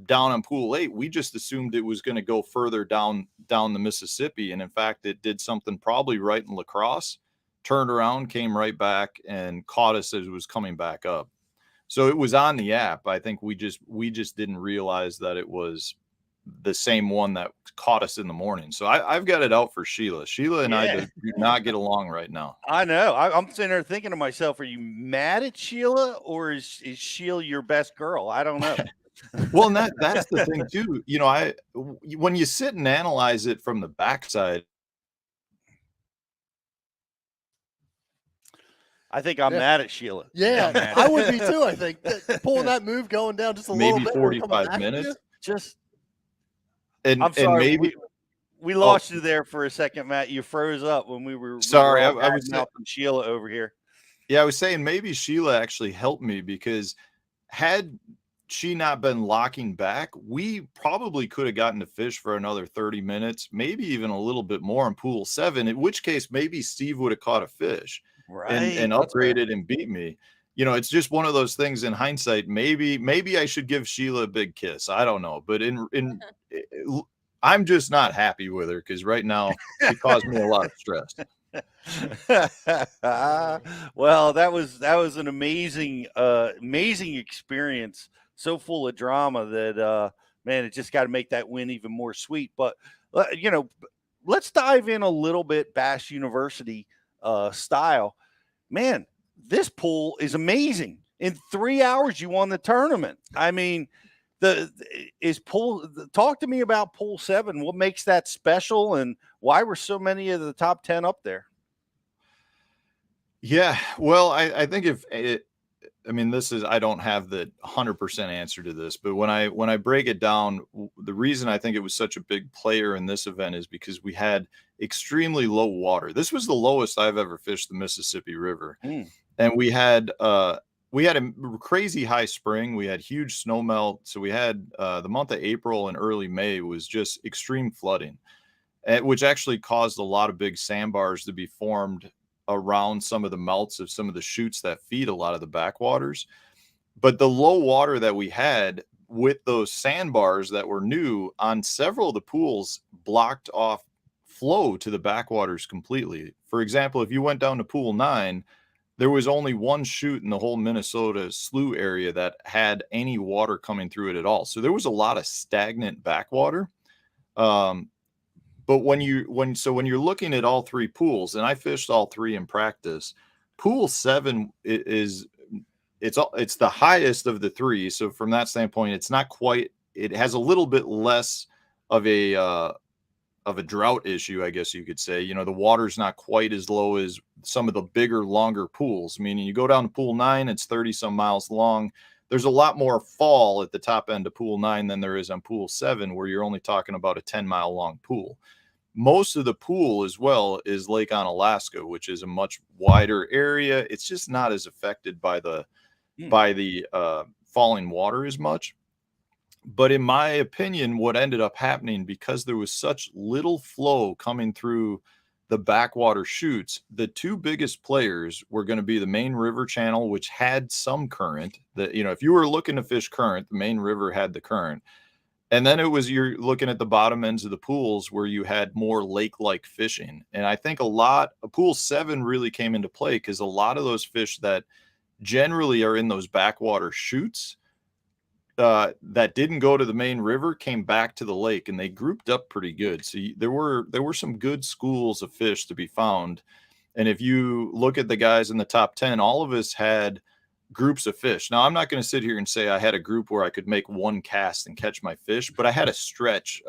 down on pool 8. We just assumed it was going to go further down the Mississippi, and in fact it did something probably right in La Crosse, turned around, came right back, and caught us as it was coming back up. So it was on the app. I think we just didn't realize that it was the same one that caught us in the morning. So I've got it out for Sheila. Sheila and I do not get along right now. I know. I'm sitting there thinking to myself, are you mad at Sheila, or is Sheila your best girl? I don't know. Well, and that's the thing too. When you sit and analyze it from the backside, I think I'm mad at Sheila. Yeah, I would be too. I think pulling that move, going down just a little bit, 45 minutes. I'm sorry. We lost you there for a second, Matt. You froze up when we were. Sorry, I was helping Sheila over here. Yeah, I was saying maybe Sheila actually helped me, because had she not been locking back, we probably could have gotten to fish for another 30 minutes, maybe even a little bit more in pool 7, in which case maybe Steve would have caught a fish and upgraded and beat me. you know, it's just one of those things in hindsight. Maybe I should give Sheila a big kiss. I don't know. But I'm just not happy with her because right now she caused me a lot of stress. Well, that was an amazing experience. So full of drama that man, it just got to make that win even more sweet. But you know, let's dive in a little bit Bash University style. Man, this pool is amazing. In 3 hours, you won the tournament. I mean, talk to me about pool 7. What makes that special, and why were so many of the top 10 up there? Yeah, well, I think I don't have the 100% answer to this, but when I break it down, the reason I think it was such a big player in this event is because we had extremely low water. This was the lowest I've ever fished the Mississippi River. And we had a crazy high spring. We had huge snow melt. So we had the month of April and early May was just extreme flooding, which actually caused a lot of big sandbars to be formed around some of the melts of some of the chutes that feed a lot of the backwaters. But the low water that we had with those sandbars that were new on several of the pools blocked off flow to the backwaters completely. For example, if you went down to pool 9, there was only one chute in the whole Minnesota slough area that had any water coming through it at all. So there was a lot of stagnant backwater. But when you're looking at all 3 pools, and I fished all 3 in practice, pool 7 it's the highest of the 3. So from that standpoint, it's not quite. It has a little bit less of a drought issue, I guess you could say. You know, the water's not quite as low as some of the bigger, longer pools. Meaning, you go down to pool 9, it's 30 some miles long. There's a lot more fall at the top end of pool 9 than there is on pool 7, where you're only talking about a 10-mile long pool. Most of the pool as well is Lake Onalaska, which is a much wider area. It's just not as affected by the falling water as much. But in my opinion, what ended up happening, because there was such little flow coming through the backwater chutes, the 2 biggest players were going to be the main river channel, which had some current. That, you know, if you were looking to fish current, the main river had the current. And then you're looking at the bottom ends of the pools where you had more lake-like fishing. And I think pool 7 really came into play because a lot of those fish that generally are in those backwater chutes that didn't go to the main river came back to the lake, and they grouped up pretty good. So there were some good schools of fish to be found. And if you look at the guys in the top 10, all of us had groups of fish. Now, I'm not going to sit here and say I had a group where I could make one cast and catch my fish, but I had a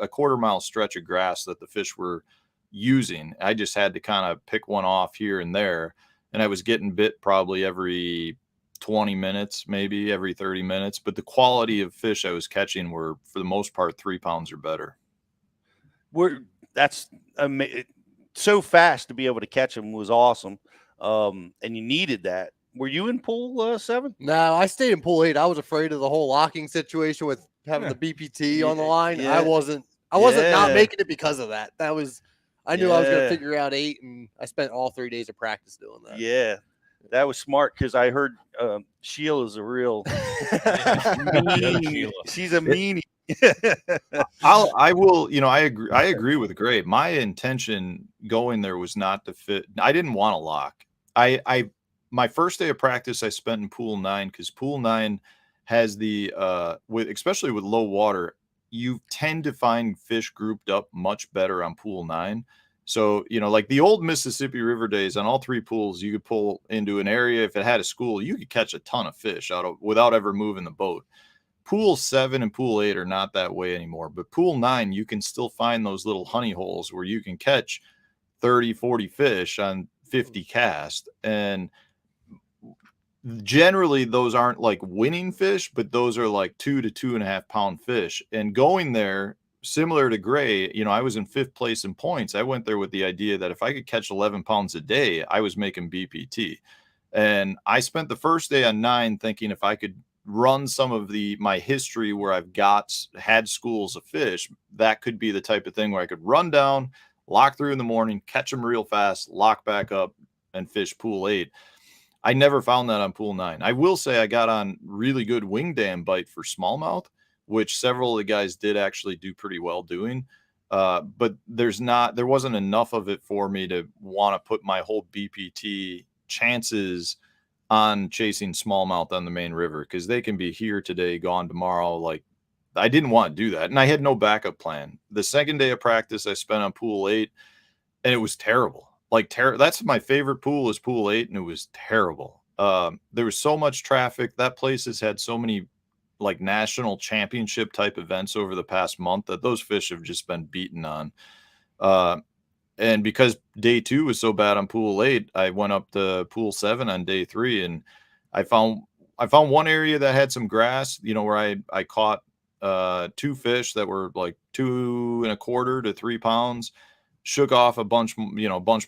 quarter-mile stretch of grass that the fish were using. I just had to kind of pick one off here and there, and I was getting bit probably every 20 minutes, maybe every 30 minutes, but the quality of fish I was catching were, for the most part, 3 pounds or better. That's so fast to be able to catch them was awesome, and you needed that. Were you in pool 7? No, I stayed in pool 8. I was afraid of the whole locking situation with having the BPT on the line. Yeah. I wasn't not making it because of that. I knew I was going to figure out 8, and I spent all 3 days of practice doing that. Yeah, that was smart because I heard Sheila's a real meanie. She's a meanie. I agree with Gray. My intention going there was not to fit. I didn't want to lock. My first day of practice I spent in pool 9 because pool 9 has especially with low water, you tend to find fish grouped up much better on pool 9. So, you know, like the old Mississippi River days, on all 3 pools, you could pull into an area. If it had a school, you could catch a ton of fish without ever moving the boat. Pool 7 and pool 8 are not that way anymore. But pool 9, you can still find those little honey holes where you can catch 30, 40 fish on 50 casts. And generally those aren't like winning fish, but those are like 2 to 2.5 pound fish. And going there, similar to Gray, you know, I was in 5th place in points. I went there with the idea that if I could catch 11 pounds a day, I was making BPT. And I spent the first day on 9 thinking if I could run some of my history where I've had schools of fish, that could be the type of thing where I could run down, lock through in the morning, catch them real fast, lock back up, and fish pool 8. I never found that on pool 9. I will say I got on really good wing dam bite for smallmouth, which several of the guys did actually do pretty well doing. But there wasn't enough of it for me to want to put my whole BPT chances on chasing smallmouth on the main river, because they can be here today, gone tomorrow. Like, I didn't want to do that, and I had no backup plan. The second day of practice I spent on pool 8, and it was terrible. Like, that's my favorite pool, is pool 8, and it was terrible. There was so much traffic. That place has had so many like national championship type events over the past month that those fish have just been beaten on. And because day 2 was so bad on pool 8, I went up to pool 7 on day 3, and I found one area that had some grass, where I caught 2 fish that were like 2 1/4 to 3 pounds, shook off a bunch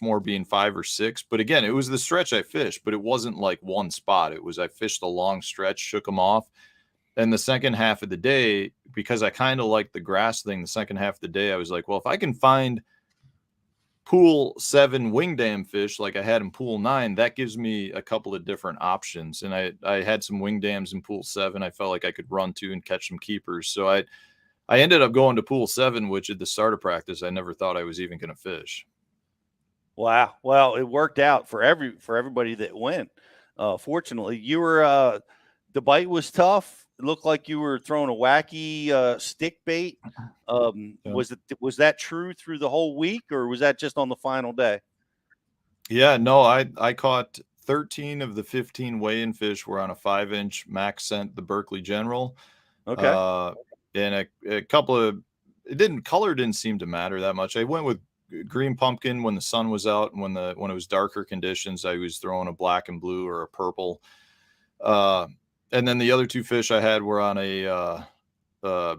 more being 5 or 6. But again, it was the stretch I fished, but it wasn't like one spot. I fished a long stretch, shook them off. And the second half of the day, because I kind of like the grass thing, the second half of the day, I was like, well, if I can find pool 7 wing dam fish like I had in pool 9, that gives me a couple of different options. And I had some wing dams in pool 7 I felt like I could run to and catch some keepers. So I ended up going to pool 7, which at the start of practice I never thought I was even going to fish. Wow. Well, it worked out for everybody that went. Fortunately, you were the bite was tough. It looked like you were throwing a wacky stick bait. Was that true through the whole week, or was that just on the final day? Yeah, no, I caught 13 of the 15 weigh-in fish were on a 5-inch max scent, the Berkeley General. Okay. And a couple of color didn't seem to matter that much. I went with green pumpkin when the sun was out, and when it was darker conditions, I was throwing a black and blue or a purple. And then the other 2 fish I had were on a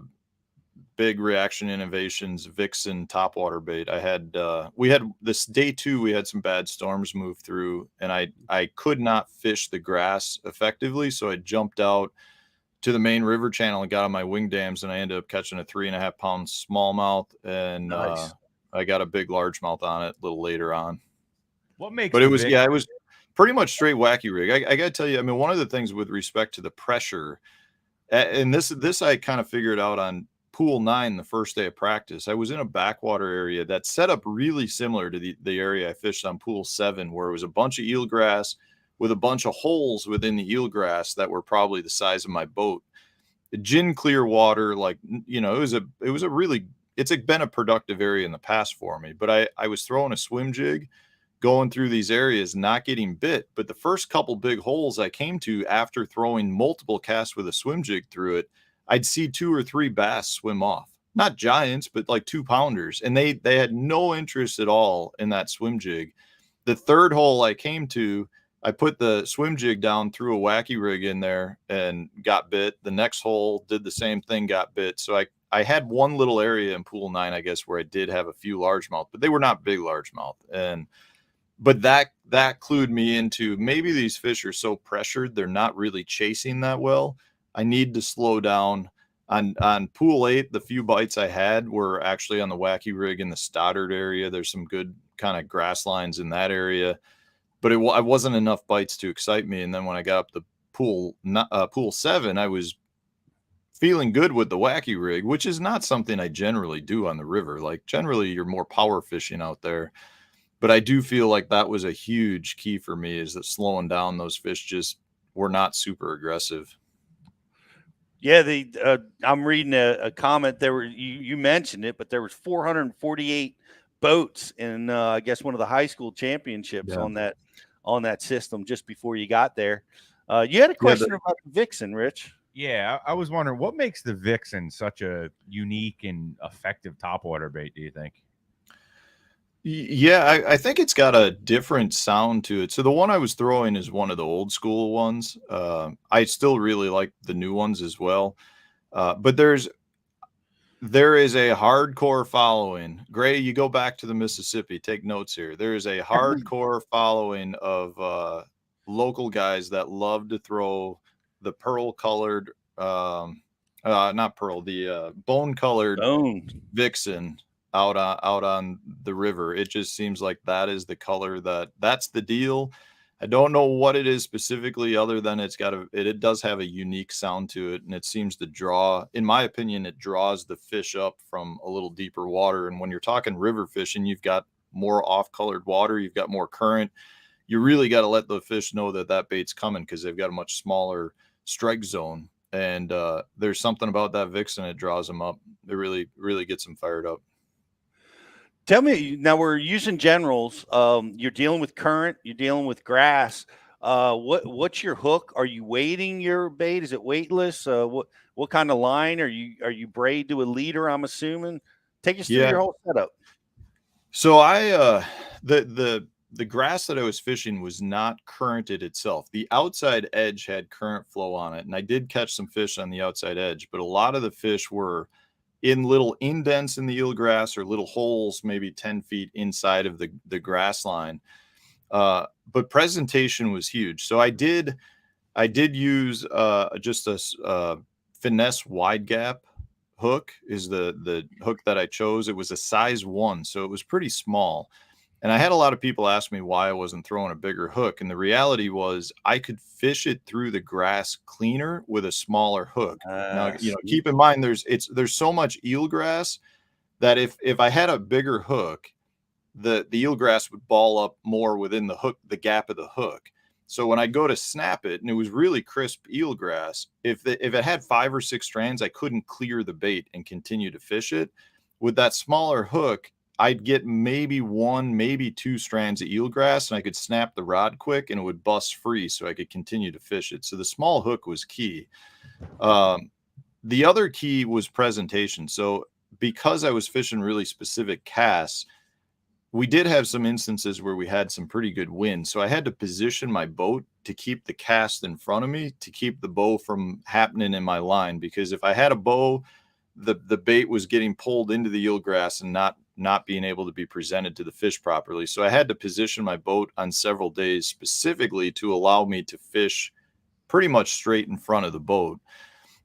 Big Reaction Innovations Vixen topwater bait. We had this day 2, we had some bad storms move through, and I could not fish the grass effectively. So I jumped out to the main river channel and got on my wing dams, and I ended up catching a 3.5 pound smallmouth, and nice. I got a big largemouth on it a little later on. But it was pretty much straight wacky rig. I got to tell you, I mean, one of the things with respect to the pressure, and this I kind of figured out on pool 9 the first day of practice. I was in a backwater area that's set up really similar to the area I fished on pool 7, where it was a bunch of eelgrass with a bunch of holes within the eelgrass that were probably the size of my boat. Gin clear water, like, it's been a productive area in the past for me. But I was throwing a swim jig, going through these areas, not getting bit. But the first couple big holes I came to after throwing multiple casts with a swim jig through it, I'd see 2 or 3 bass swim off. Not giants, but like 2-pounders. And they had no interest at all in that swim jig. The third hole I came to, I put the swim jig down, threw a wacky rig in there, and got bit. The next hole did the same thing, got bit. So I had one little area in pool 9, I guess, where I did have a few largemouth, but they were not big largemouth. But that clued me into, maybe these fish are so pressured they're not really chasing that well. I need to slow down. On pool 8, the few bites I had were actually on the wacky rig in the Stoddard area. There's some good kind of grass lines in that area, but it wasn't enough bites to excite me. And then when I got up to pool 7, I was feeling good with the wacky rig, which is not something I generally do on the river. Like, generally you're more power fishing out there. But I do feel like that was a huge key for me, is that slowing down, those fish just were not super aggressive. Yeah, I'm reading a comment. You mentioned it, but there was 448 boats in I guess one of the high school championships on that system just before you got there. You had a question about the Vixen, Rich. Yeah, I was wondering what makes the Vixen such a unique and effective topwater bait, do you think? Yeah, I think it's got a different sound to it. So the one I was throwing is one of the old school ones. I still really like the new ones as well. But there is a hardcore following. Gray, you go back to the Mississippi, take notes here. There is a hardcore following of local guys that love to throw the pearl-colored, not pearl, the bone-colored Vixen out on the river. It just seems like that is the color that's the deal. I don't know what it is specifically, other than it does have a unique sound to it, and it seems to draw, in my opinion, it draws the fish up from a little deeper water. And when you're talking river fishing, you've got more off-colored water, you've got more current. You really got to let the fish know that bait's coming, because they've got a much smaller strike zone. And there's something about that vixen, it draws them up. It really, really gets them fired up. Tell me, now we're using generals. You're dealing with current, you're dealing with grass. What's your hook? Are you weighting your bait? Is it weightless? What kind of line are you braid to a leader? I'm assuming. Take us through your whole setup. So the grass that I was fishing was not currented itself. The outside edge had current flow on it, and I did catch some fish on the outside edge, but a lot of the fish were in little indents in the eelgrass, or little holes maybe 10 feet inside of the grass line. But presentation was huge. So I did use just a finesse wide gap hook is the hook that I chose. It was a size 1, so it was pretty small. And I had a lot of people ask me why I wasn't throwing a bigger hook. And the reality was I could fish it through the grass cleaner with a smaller hook. Now, keep in mind, there's so much eelgrass that if I had a bigger hook, the eelgrass would ball up more within the gap of the hook. So when I go to snap it, and it was really crisp eelgrass, if it had 5 or 6 strands, I couldn't clear the bait and continue to fish it. With that smaller hook, I'd get maybe 1, maybe 2 strands of eelgrass, and I could snap the rod quick, and it would bust free, so I could continue to fish it. So the small hook was key. The other key was presentation. So because I was fishing really specific casts, we did have some instances where we had some pretty good wind. So I had to position my boat to keep the cast in front of me, to keep the bow from happening in my line. Because if I had a bow, the bait was getting pulled into the eelgrass and not being able to be presented to the fish properly. So I had to position my boat on several days specifically to allow me to fish pretty much straight in front of the boat.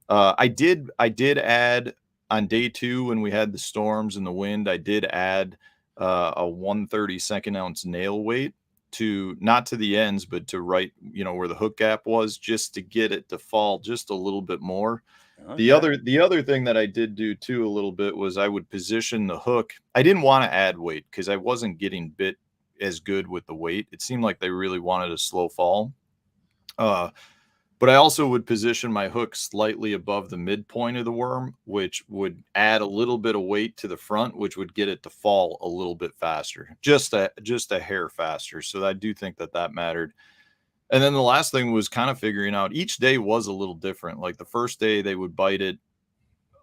I did add on day 2, when we had the storms and the wind, I did add a 1/32 ounce nail weight not to the ends, but to right, where the hook gap was, just to get it to fall just a little bit more. Okay. The other thing that I did do too a little bit was I would position the hook. I didn't want to add weight because I wasn't getting bit as good with the weight. It seemed like they really wanted a slow fall. But I also would position my hook slightly above the midpoint of the worm, which would add a little bit of weight to the front, which would get it to fall a little bit faster, just a hair faster. So I do think that mattered. And then the last thing was kind of figuring out, each day was a little different. Like the first day they would bite it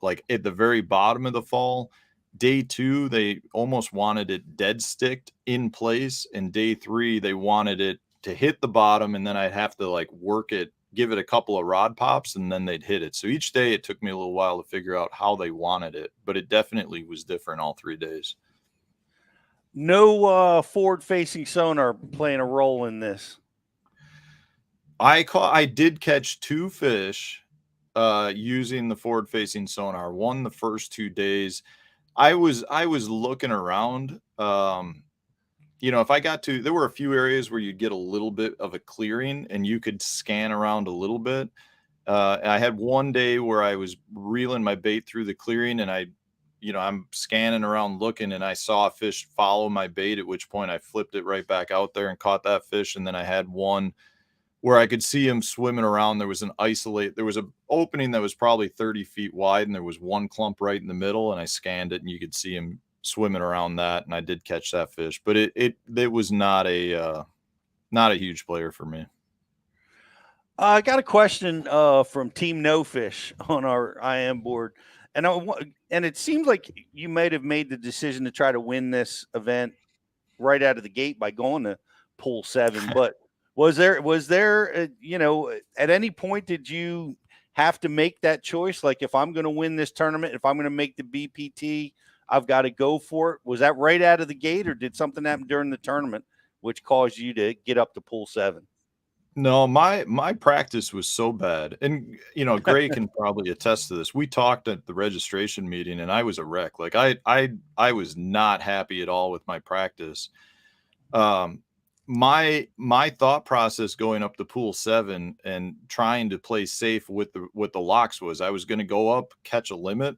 like at the very bottom of the fall. Day 2, they almost wanted it dead sticked in place. And day 3, they wanted it to hit the bottom, and then I'd have to like work it, give it a couple of rod pops, and then they'd hit it. So each day it took me a little while to figure out how they wanted it, but it definitely was different all 3 days. No forward-facing sonar playing a role in this. I did catch 2 fish using the forward-facing sonar. One the first 2 days. I was looking around. If I got to, there were a few areas where you'd get a little bit of a clearing and you could scan around a little bit. I had one day where I was reeling my bait through the clearing, and I'm scanning around looking, and I saw a fish follow my bait, at which point I flipped it right back out there and caught that fish. And then I had one where I could see him swimming around. There was an opening that was probably 30 feet wide, and there was one clump right in the middle, and I scanned it, and you could see him swimming around that, and I did catch that fish. But it was not a huge player for me. I got a question from Team No Fish on our IM board, and it seems like you might have made the decision to try to win this event right out of the gate by going to pool 7. But was there at any point did you have to make that choice? Like, if I'm going to win this tournament, if I'm going to make the BPT, I've got to go for it. Was that right out of the gate, or did something happen during the tournament which caused you to get up to pool 7? No, my practice was so bad. And, Gray can probably attest to this. We talked at the registration meeting, and I was a wreck. Like I was not happy at all with my practice. my thought process going up to pool 7 and trying to play safe with the locks was I was going to go up, catch a limit.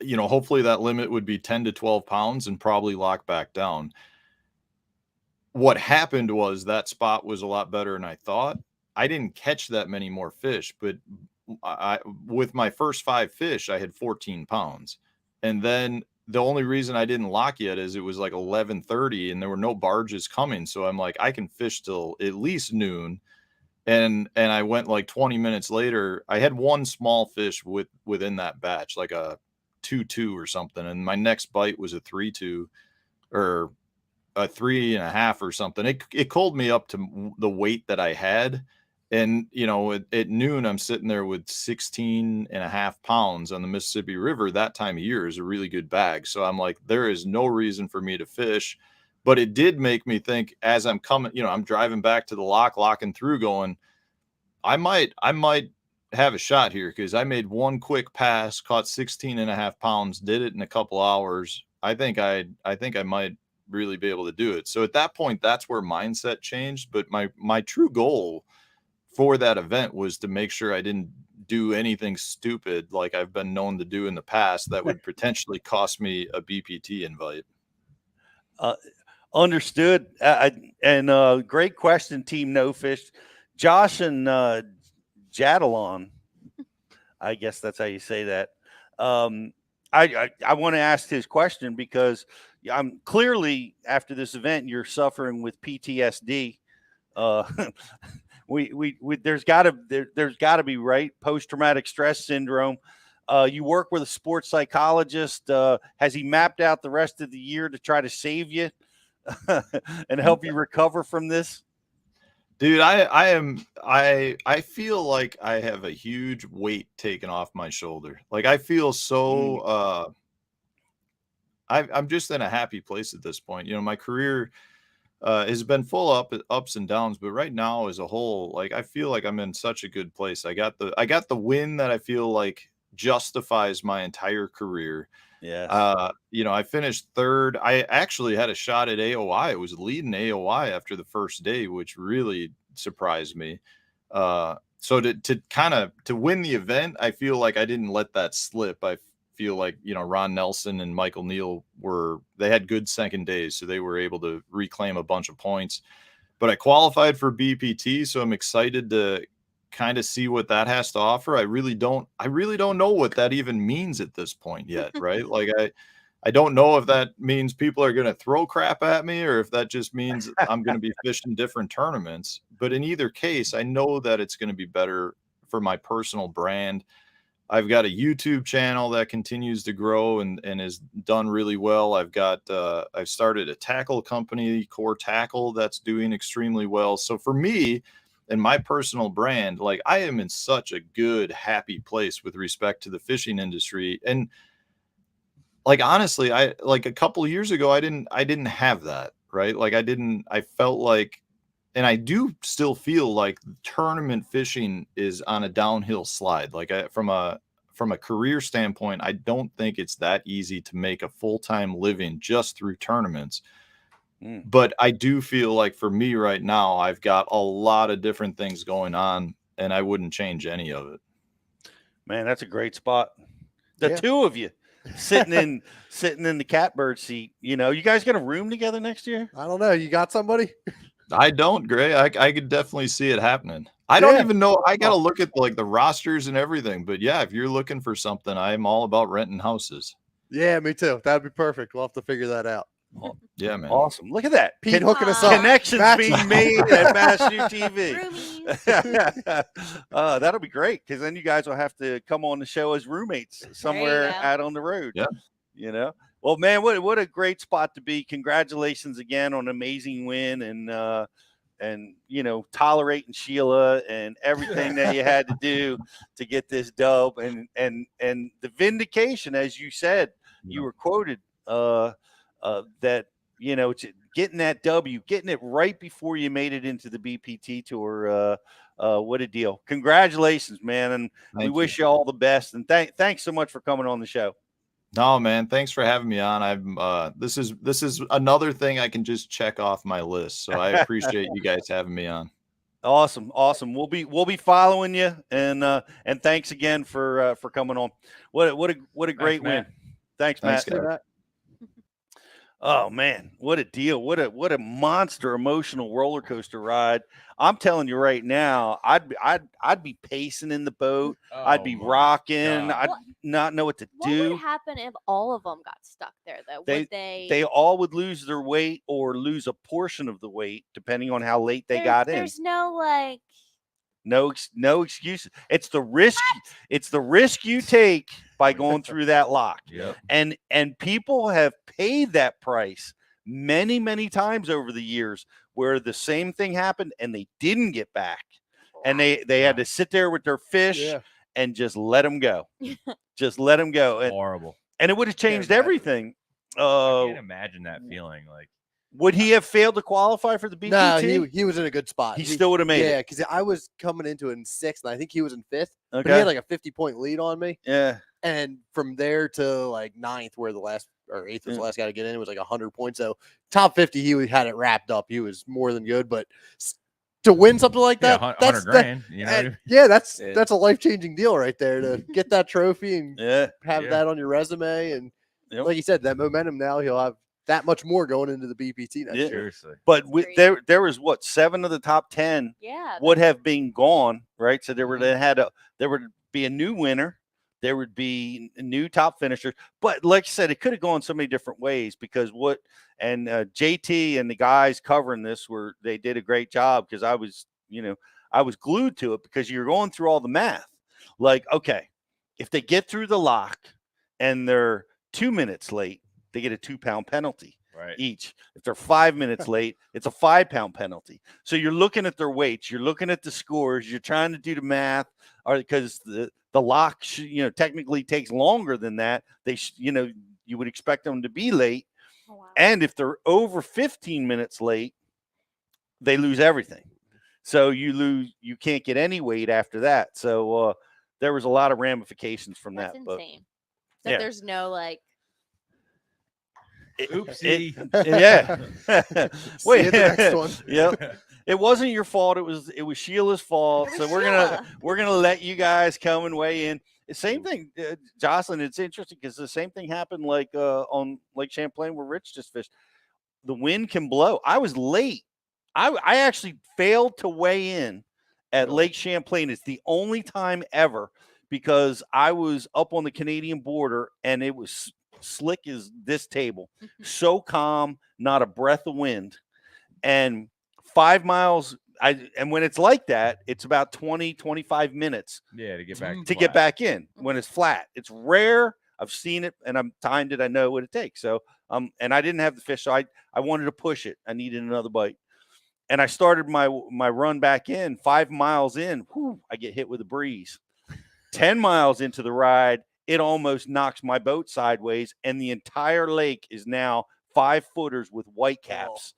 Hopefully that limit would be 10 to 12 pounds and probably lock back down. What happened was that spot was a lot better than I thought. I didn't catch that many more fish, but with my first 5 fish, I had 14 pounds. And then the only reason I didn't lock yet is it was like 11:30 and there were no barges coming. So I'm like, I can fish till at least noon. And I went like 20 minutes later. I had one small fish within that batch, like a 2.2 or something. And my next bite was a 3.2 or a 3.5 or something. It called me up to the weight that I had. And, at noon, I'm sitting there with 16.5 pounds on the Mississippi River. That time of year is a really good bag. So I'm like, there is no reason for me to fish. But it did make me think as I'm coming, I'm driving back to the locking through going, I might have a shot here because I made one quick pass, caught 16.5 pounds, did it in a couple hours. I think I might really be able to do it. So at that point, that's where mindset changed. But my true goal for that event was to make sure I didn't do anything stupid like I've been known to do in the past that would potentially cost me a BPT invite. Understood. And great question, Team No Fish. Josh and Jadalon, I guess that's how you say that. I want to ask his question because I'm clearly after this event you're suffering with PTSD. There's got to be, right, post-traumatic stress syndrome. You work with a sports psychologist. Has he mapped out the rest of the year to try to save you and help you recover from this? Dude, I feel like I have a huge weight taken off my shoulder. Like I feel so I'm just in a happy place at this point. My career has been full ups and downs, but right now as a whole, like I feel like I'm in such a good place. I got the win that I feel like justifies my entire career. Yes. I finished third. I actually had a shot at AOI. I was leading AOI after the first day, which really surprised me. So to win the event, I feel like I didn't let that slip. I feel like, Ron Nelson and Michael Neal they had good second days, so they were able to reclaim a bunch of points. But I qualified for BPT, so I'm excited to kind of see what that has to offer. I really don't know what that even means at this point yet, right? Like I don't know if that means people are going to throw crap at me or if that just means I'm going to be fishing different tournaments. But in either case, I know that it's going to be better for my personal brand. I've got a YouTube channel that continues to grow and has done really well. I've started a tackle company, Core Tackle, that's doing extremely well. So for me and my personal brand, like I am in such a good, happy place with respect to the fishing industry. And like, honestly, I like a couple of years ago, I didn't have that, right? Like I felt like, and I do still feel like tournament fishing is on a downhill slide. Like from a career standpoint, I don't think it's that easy to make a full-time living just through tournaments. But I do feel like for me right now, I've got a lot of different things going on and I wouldn't change any of it. Man, that's a great spot. The two of you sitting in the catbird seat. You guys got a room together next year? I don't know. You got somebody? I don't, Gray. I could definitely see it happening. I don't even know. I got to look at like the rosters and everything. But yeah, if you're looking for something, I'm all about renting houses. Yeah, me too. That'd be perfect. We'll have to figure that out. Yeah, man. Awesome. Look at that. Pete hooking us up. Connections being made at Master TV. That'll be great because then you guys will have to come on the show as roommates somewhere out on the road. Yeah. Well, man, what a great spot to be. Congratulations again on an amazing win and tolerating Sheila and everything that you had to do to get this dub and the vindication, as you said, you were quoted that getting that W, getting it right before you made it into the BPT tour. What a deal. Congratulations, man. And we wish you all the best. And thanks so much for coming on the show. No, man. Thanks for having me on. This is another thing I can just check off my list. So I appreciate you guys having me on. Awesome. We'll be following you, and thanks again for coming on. What a great win. Thanks, Matt. Thanks, guys. Oh man, what a deal. What a monster emotional roller coaster ride. I'm telling you right now, I'd be pacing in the boat. I'd be rocking. God. I'd not know what to do. What would happen if all of them got stuck there though? Would they They all would lose their weight or lose a portion of the weight depending on how late they got in. There's no like No excuses. It's the risk. It's the risk you take by going through that lock. Yep. And people have paid that price many times over the years where the same thing happened and they didn't get back, and they had to sit there with their fish and just let them go. Just let them go. And, horrible. And it would have changed everything. I can't imagine that feeling. Like, would he have failed to qualify for the BPT? No, he was in a good spot. He still would have made it. Yeah, because I was coming into it in 6th, and I think he was in 5th. Okay. But he had like a 50-point lead on me. Yeah. And from there to like 9th, where the last or 8th was the last guy to get in, it was like 100 points. So top 50, he had it wrapped up. He was more than good. But to win something like that, yeah, that's $100,000. You know what I mean? yeah, that's a life-changing deal right there to get that trophy and have Yeah. that on your resume. And like you said, that momentum now, he'll have that much more going into the BPT next year. Seriously. But there was what 7 of the top 10 would have been gone, right? So there would be a new winner, there would be new top finishers. But like I said, it could have gone so many different ways because JT and the guys covering this they did a great job because I was glued to it because you're going through all the math. Like, okay, if they get through the lock and they're 2 minutes late, they get a 2-pound penalty each. If they're 5 minutes late, it's a 5-pound penalty. So you're looking at their weights, you're looking at the scores, you're trying to do the math, or because the lock technically takes longer than that. You would expect them to be late. Oh, wow. And if they're over 15 minutes late, they lose everything. So you can't get any weight after that. So there was a lot of ramifications from that. That's but insane. That there's no like oopsie. Wait, the next one. Yep. It wasn't your fault. It was Sheila's fault. So we're gonna let you guys come and weigh in. The same thing, Jocelyn. It's interesting because the same thing happened like on Lake Champlain where Rich just fished. The wind can blow. I was late. I actually failed to weigh in at Lake Champlain. It's the only time ever because I was up on the Canadian border and it was slick as this table, so calm, not a breath of wind, and 5 miles. And when it's like that, it's about 20-25 minutes to get back get back in when it's flat. It's rare. I've seen it, and I'm timed it. I know what it takes. So and I didn't have the fish, so I wanted to push it. I needed another bite, and I started my run back in. 5 miles in, I get hit with a breeze. 10 miles into the ride, it almost knocks my boat sideways, and the entire lake is now 5-footers with white caps.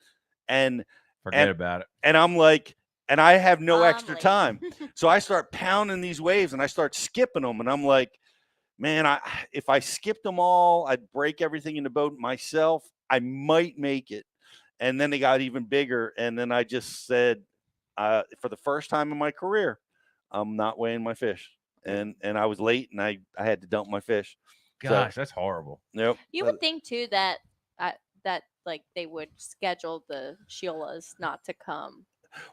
And forget about it. And I'm like, and I have no extra time. So I start pounding these waves and I start skipping them. And I'm like, man, if I skipped them all, I'd break everything in the boat myself. I might make it. And then they got even bigger. And then I just said, for the first time in my career, I'm not weighing my fish. And I was late and I had to dump my fish. Gosh, that's horrible. Yep. You would think too that like they would schedule the Sheilas not to come.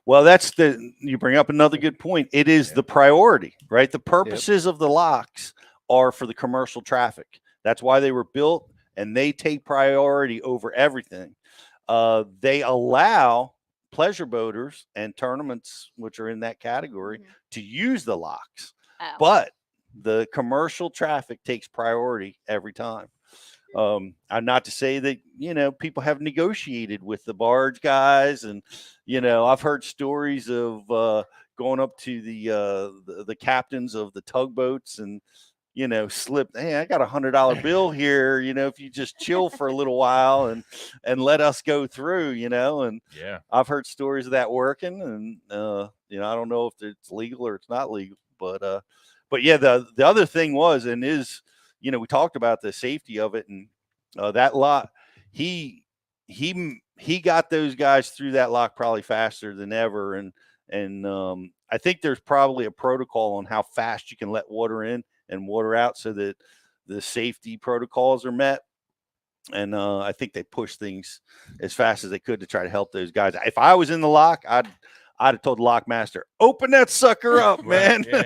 Well, you bring up another good point. It is the priority, right? The purposes of the locks are for the commercial traffic. That's why they were built, and they take priority over everything. They allow pleasure boaters and tournaments, which are in that category, to use the locks. Oh. But the commercial traffic takes priority every time. I'm not to say that, people have negotiated with the barge guys, and, I've heard stories of going up to the captains of the tugboats and, slip, hey, I got $100 bill here, if you just chill for a little while and let us go through, and I've heard stories of that working, and, I don't know if it's legal or it's not legal, but yeah, the other thing was, and is, you know, we talked about the safety of it, and that lock, he got those guys through that lock probably faster than ever. And I think there's probably a protocol on how fast you can let water in and water out so that the safety protocols are met. And I think they pushed things as fast as they could to try to help those guys. If I was in the lock, I'd have told the lock master, open that sucker up, man. Do you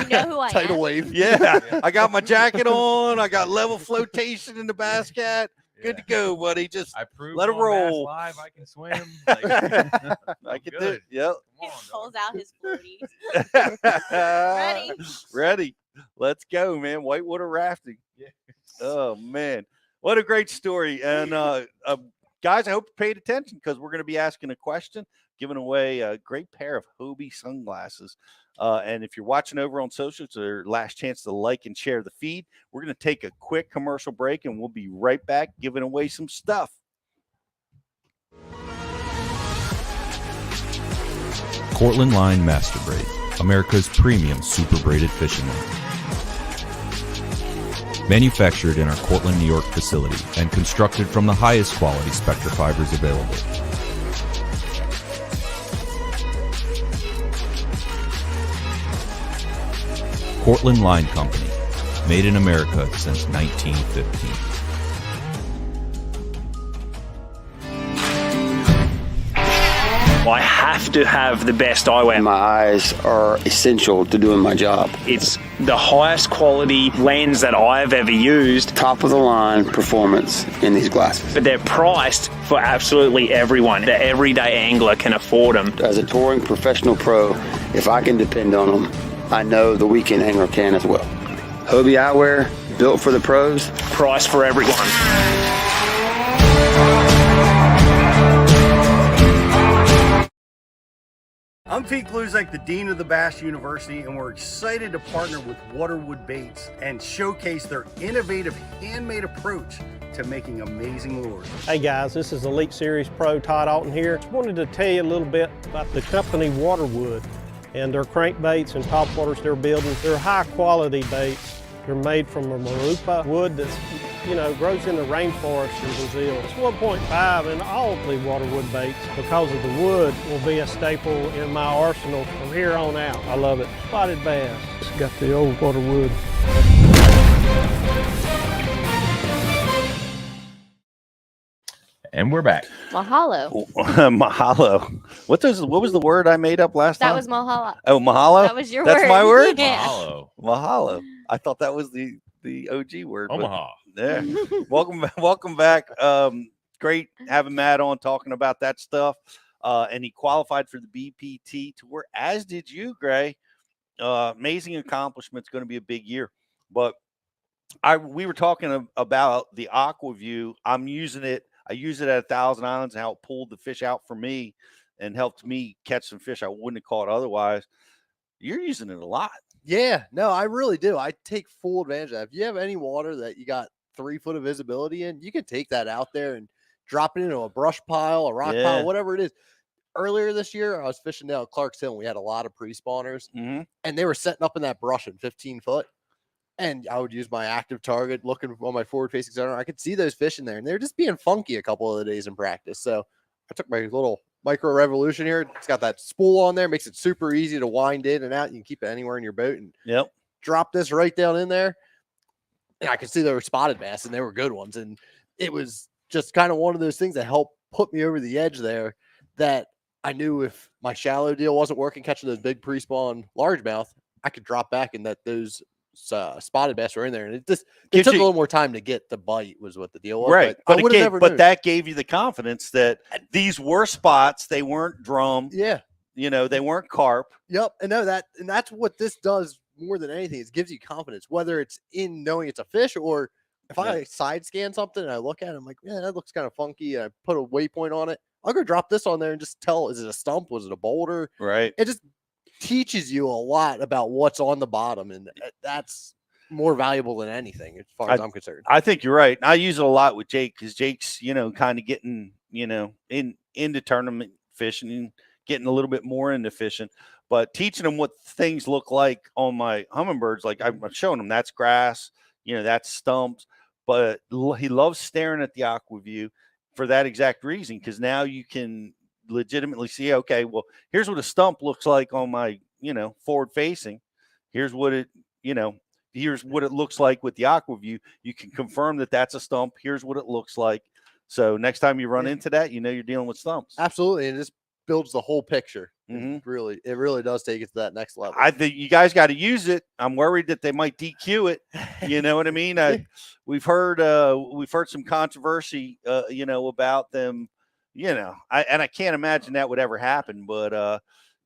know who I Tidal am? wave. Yeah, I got my jacket on. I got level flotation in the basket. Good to go, buddy. Just I proved let it on Bass roll. Live I can swim. Like, I can do good. it. Yep. He pulls out his floaties. Ready. Let's go, man. Whitewater rafting. Yes. Oh, man. What a great story. And guys, I hope you paid attention because we're going to be asking a question, giving away a great pair of Hobie sunglasses. And if you're watching over on social, it's your last chance to like and share the feed. We're going to take a quick commercial break, and we'll be right back giving away some stuff. Cortland Line Master Braid, America's premium super braided fishing line. Manufactured in our Cortland, New York facility and constructed from the highest quality Spectra fibers available. Cortland Line Company, made in America since 1915. I have to have the best eyewear. My eyes are essential to doing my job. It's the highest quality lens that I've ever used. Top of the line performance in these glasses. But they're priced for absolutely everyone. The everyday angler can afford them. As a touring professional pro, if I can depend on them, I know the weekend angler can as well. Hobie eyewear, built for the pros, priced for everyone. I'm Pete Gluzek, the Dean of the Bass University, and we're excited to partner with Waterwood Baits and showcase their innovative handmade approach to making amazing lures. Hey guys, this is Elite Series Pro Todd Alton here. Just wanted to tell you a little bit about the company Waterwood and their crankbaits and topwaters they're building. They're high quality baits. They're made from a marupa wood that's, grows in the rainforest in Brazil. It's 1.5 in all the Waterwood baits because of the wood will be a staple in my arsenal from here on out. I love it. Spotted bass. It's got the old Waterwood. And we're back. Mahalo. Mahalo. What was the word I made up last time? That was mahalo. Oh, mahalo? That was your That's word. my word? Yeah. Mahalo. I thought that was the OG word. but- Omaha. Yeah. Welcome back. Great having Matt on talking about that stuff. And he qualified for the BPT tour, as did you, Gray. Amazing accomplishment. It's going to be a big year. But we were talking about the AquaView. I'm using it. I use it at 1,000 Islands and how it pulled the fish out for me and helped me catch some fish I wouldn't have caught otherwise. You're using it a lot. Yeah, no, I really do. I take full advantage of that. If you have any water that you got 3 foot of visibility in, you can take that out there and drop it into a brush pile, a rock pile, whatever it is. Earlier this year, I was fishing down at Clark's Hill and we had a lot of pre-spawners and they were setting up in that brush in 15 foot. And I would use my active target looking on my forward facing center. I could see those fish in there and they're just being funky a couple of the days in practice. So I took my little micro revolution here. It's got that spool on there, makes it super easy to wind in and out. You can keep it anywhere in your boat and drop this right down in there. And I could see they were spotted bass and they were good ones. And it was just kind of one of those things that helped put me over the edge there, that I knew if my shallow deal wasn't working, catching those big pre-spawn largemouth, I could drop back and that those spotted bass were in there. And it took a little more time to get the bite was what the deal was. Right. But that gave you the confidence that these were spots. They weren't drum. Yeah. They weren't carp. Yep. And that's what this does more than anything. It gives you confidence, whether it's in knowing it's a fish or if I side scan something and I look at it, I'm like, yeah, that looks kind of funky. I put a waypoint on it. I'll go drop this on there and just tell, is it a stump? Was it a boulder? Right. It just teaches you a lot about what's on the bottom. And that's more valuable than anything as far as I'm concerned. I think you're right. I use it a lot with Jake because Jake's, kind of getting, into tournament fishing and getting a little bit more into fishing, but teaching them what things look like on my hummingbirds. Like I'm showing them that's grass, that's stumps. But he loves staring at the AquaView for that exact reason, because now you can legitimately see, okay, well, here's what a stump looks like on my, forward facing. Here's what it, here's what it looks like with the AquaView. You can confirm that that's a stump. Here's what it looks like. So next time you run into that, you're dealing with stumps. Absolutely. And this builds the whole picture. Mm-hmm. It really does take it to that next level. I think you guys got to use it. I'm worried that they might DQ it. You know what I mean? We've heard some controversy, about them. I can't imagine that would ever happen. But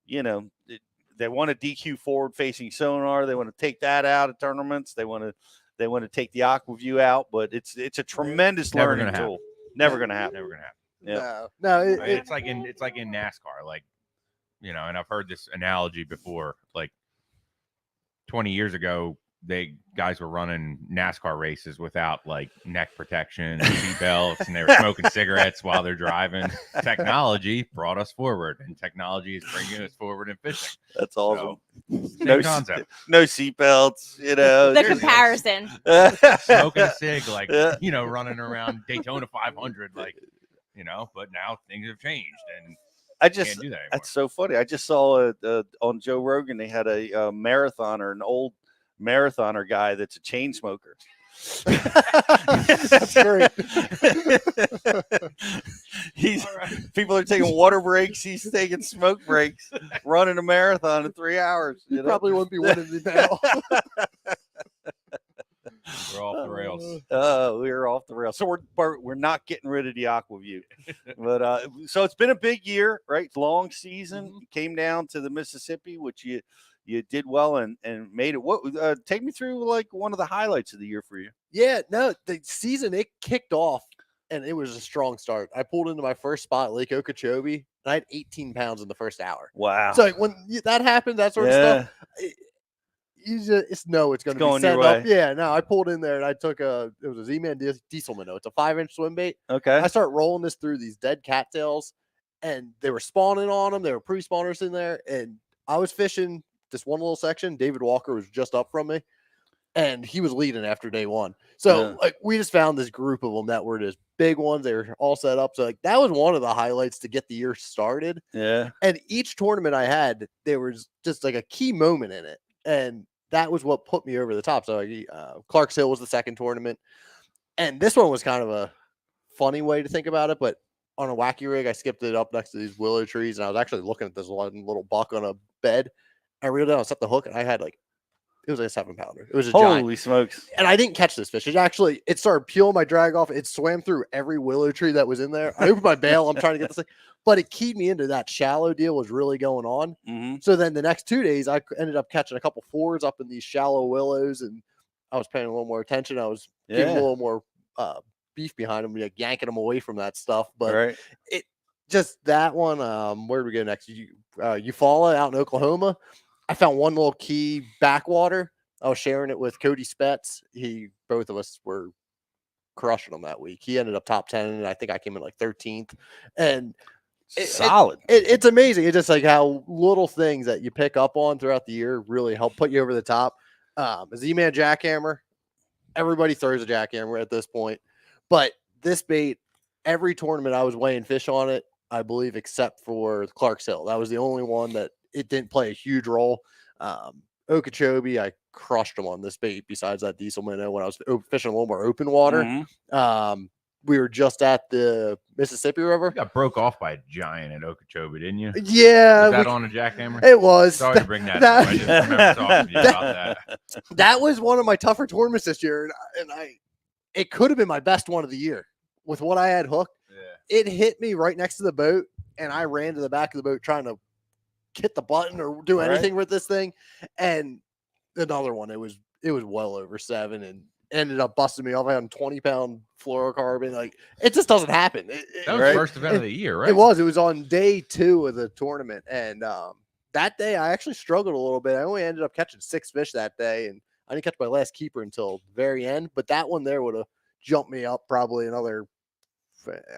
they want to DQ forward-facing sonar. They want to take that out of tournaments. They want to take the AquaView out. But it's a tremendous learning tool. Never going to happen. Never going to happen. Yeah. No. It's like in NASCAR, like. And I've heard this analogy before, like 20 years ago, guys were running NASCAR races without like neck protection, seat belts, and they were smoking cigarettes while they're driving. Technology brought us forward, and technology is bringing us forward in fishing. That's awesome. No concept. No seat belts, The comparison. Smoking a cig, like, running around Daytona 500, like, but now things have changed, and can't do that anymore. That's so funny. I just saw on Joe Rogan, they had a marathoner, an old marathoner guy that's a chain smoker. That's great. People are taking water breaks. He's taking smoke breaks, running a marathon in 3 hours. You probably wouldn't be winning the battle. We're off the rails. We're off the rails. So we're not getting rid of the AquaView. But so it's been a big year, right? Long season. Mm-hmm. Came down to the Mississippi, which you did well and made it. What take me through like one of the highlights of the year for you? Yeah, no, the season it kicked off and it was a strong start. I pulled into my first spot, Lake Okeechobee, and I had 18 pounds in the first hour. Wow. So like, when that happened, that sort of stuff. You just know it's going to be set up. Yeah, no, I pulled in there and I took it was a Z-Man diesel minnow. It's a 5-inch swim bait. Okay. I start rolling this through these dead cattails, and they were spawning on them. There were pre-spawners in there, and I was fishing this one little section. David Walker was just up from me, and he was leading after day one. So like we just found this group of them that were just big ones. They were all set up. So like that was one of the highlights to get the year started. Yeah. And each tournament I had, there was just like a key moment in it, and that was what put me over the top. So Clark's Hill was the second tournament. And this one was kind of a funny way to think about it. But on a wacky rig, I skipped it up next to these willow trees. And I was actually looking at this little buck on a bed. I reeled down, set the hook, and I had it was like a 7-pounder. It was a giant. Holy smokes. And I didn't catch this fish. It started peeling my drag off. It swam through every willow tree that was in there. I opened my bail. I'm trying to get this thing. But it keyed me into that shallow deal was really going on. Mm-hmm. So then the next 2 days, I ended up catching a couple fours up in these shallow willows, and I was paying a little more attention. I was giving a little more beef behind them, like yanking them away from that stuff. But it just that one. Where do we go next? Eufaula out in Oklahoma. I found one little key backwater. I was sharing it with Cody Spetz. Both of us were crushing him that week. He ended up top 10, and I think I came in like 13th. And solid. It's amazing. It's just like how little things that you pick up on throughout the year really help put you over the top. A Z-Man jackhammer. Everybody throws a jackhammer at this point, but this bait, every tournament I was weighing fish on it, I believe, except for Clark's Hill. That was the only one that it didn't play a huge role. Okeechobee, I crushed them on this bait besides that diesel minnow when I was fishing a little more open water. Mm-hmm. We were just at the Mississippi River. You got broke off by a giant at Okeechobee, didn't you? Yeah. Was that on a jackhammer? It was. Sorry to bring that up. I just remember talking to you about that. That was one of my tougher tournaments this year, and it could have been my best one of the year with what I had hooked. Yeah. It hit me right next to the boat, and I ran to the back of the boat trying to hit the button or do anything with this thing. And another one, it was well over 7 and ended up busting me off. I had a 20-pound fluorocarbon. Like, it just doesn't happen. That was the first event of the year, right? It was on day 2 of the tournament. And that day I actually struggled a little bit. I only ended up catching 6 fish that day, and I didn't catch my last keeper until the very end. But that one there would have jumped me up probably another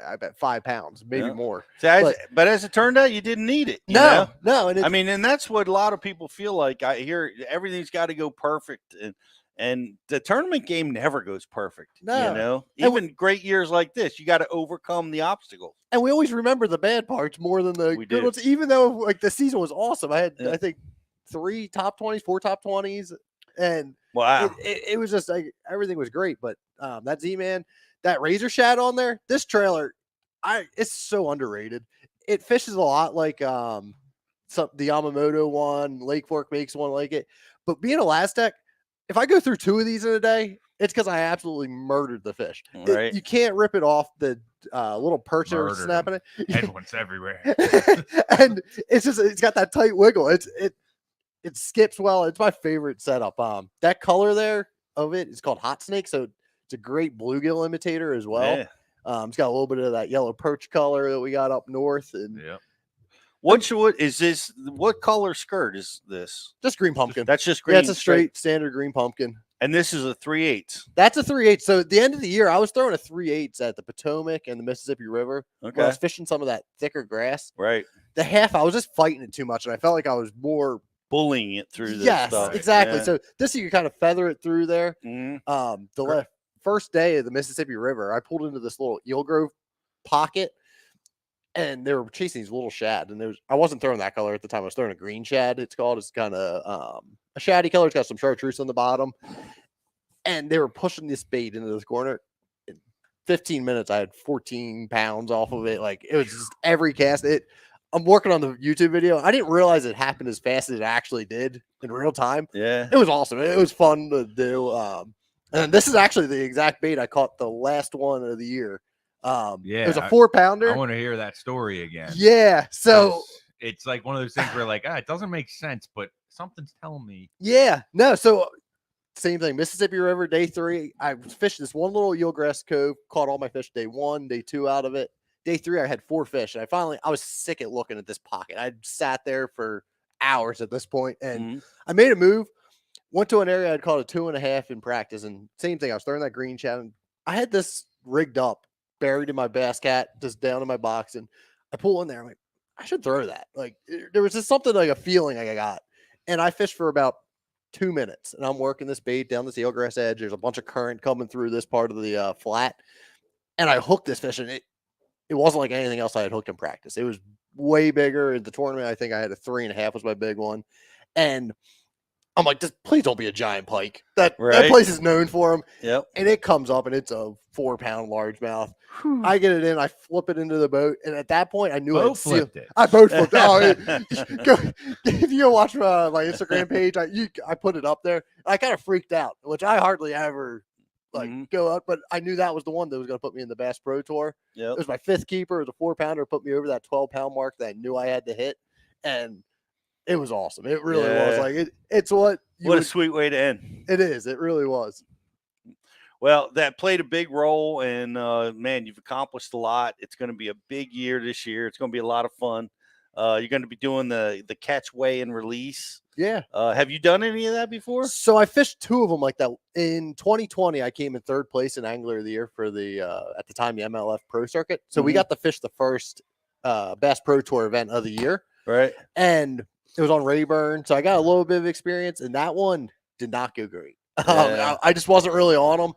I bet 5 pounds, maybe more. So but as it turned out, you didn't need it. No. And I mean, and that's what a lot of people feel like. I hear everything's got to go perfect, and the tournament game never goes perfect. No. Even great years like this, you got to overcome the obstacles. And we always remember the bad parts more than the good ones, even though like the season was awesome. I had, I think, 3 top 20s, 4 top 20s. And wow, it was just like everything was great. But that Z-Man, that Razor Shad on there, this trailer, it's so underrated. It fishes a lot like the Yamamoto one, Lake Fork makes one like it. But being a last deck, if I go through 2 of these in a day, it's because I absolutely murdered the fish. Right. You can't rip it off the little perch that was snapping it. Headwinds everywhere. And it's got that tight wiggle. It skips well. It's my favorite setup. That color there of it is called Hot Snake, so it's a great bluegill imitator as well. Yeah. It's got a little bit of that yellow perch color that we got up north. And what is this? What color skirt is this? Just green pumpkin. That's just green. Yeah, it's a straight standard green pumpkin. And this is a 3/8. That's a 3/8. So at the end of the year, I was throwing a 3/8 at the Potomac and the Mississippi River. Okay. I was fishing some of that thicker grass. Right. The half, I was just fighting it too much, and I felt like I was more bullying it through this yes, stuff. exactly. Yeah. So this you can kind of feather it through there. Mm-hmm. First day of the Mississippi River, I pulled into this little eel grove pocket, and they were chasing these little shad. And I wasn't throwing that color at the time. I was throwing a green shad. It's called. It's kind of a shaddy color. It's got some chartreuse on the bottom. And they were pushing this bait into this corner. In 15 minutes, I had 14 pounds off of it. Like it was just every cast. I'm working on the YouTube video. I didn't realize it happened as fast as it actually did in real time. Yeah. It was awesome. It was fun to do. And this is actually the exact bait I caught the last one of the year. It was a 4-pounder. I want to hear that story again. Yeah. So it's like one of those things where like, it doesn't make sense, but something's telling me. Yeah. No. So same thing. Mississippi River, day 3. I fished this one little eelgrass cove, caught all my fish day 1, day 2 out of it. Day 3, I had 4 fish. And I was sick at looking at this pocket. I sat there for hours at this point, and I made a move. Went to an area I'd caught a 2.5 in practice, and same thing. I was throwing that green shad, and I had this rigged up, buried in my bass cat, just down in my box, and I pull in there. I'm like, I should throw that. Like there was just something like a feeling I got, and I fished for about 2 minutes, and I'm working this bait down this eelgrass edge. There's a bunch of current coming through this part of the flat, and I hooked this fish, and it wasn't like anything else I had hooked in practice. It was way bigger. In the tournament, I think I had a 3.5 was my big one, and I'm like, just please don't be a giant pike. That place is known for them. Yep. And it comes up, and it's a 4-pound largemouth. I get it in, I flip it into the boat, and at that point, I knew I flipped it. I boat flipped it. If you watch my Instagram page, I put it up there. I kind of freaked out, which I hardly ever go up, but I knew that was the one that was going to put me in the Bass Pro Tour. Yep. It was my 5th keeper. It was a 4-pounder, put me over that 12-pound mark that I knew I had to hit, and it was awesome. It really was. Like it's what a sweet way to end. It is. It really was. Well, that played a big role, and man, you've accomplished a lot. It's going to be a big year this year. It's going to be a lot of fun. You're going to be doing the catch, weigh, and release. Yeah. Have you done any of that before? So I fished 2 of them like that. In 2020, I came in 3rd place in Angler of the Year for the at the time the MLF Pro Circuit. So we got to fish the first Bass Pro Tour event of the year. Right. And it was on Rayburn, so I got a little bit of experience, and that one did not go great. I just wasn't really on them.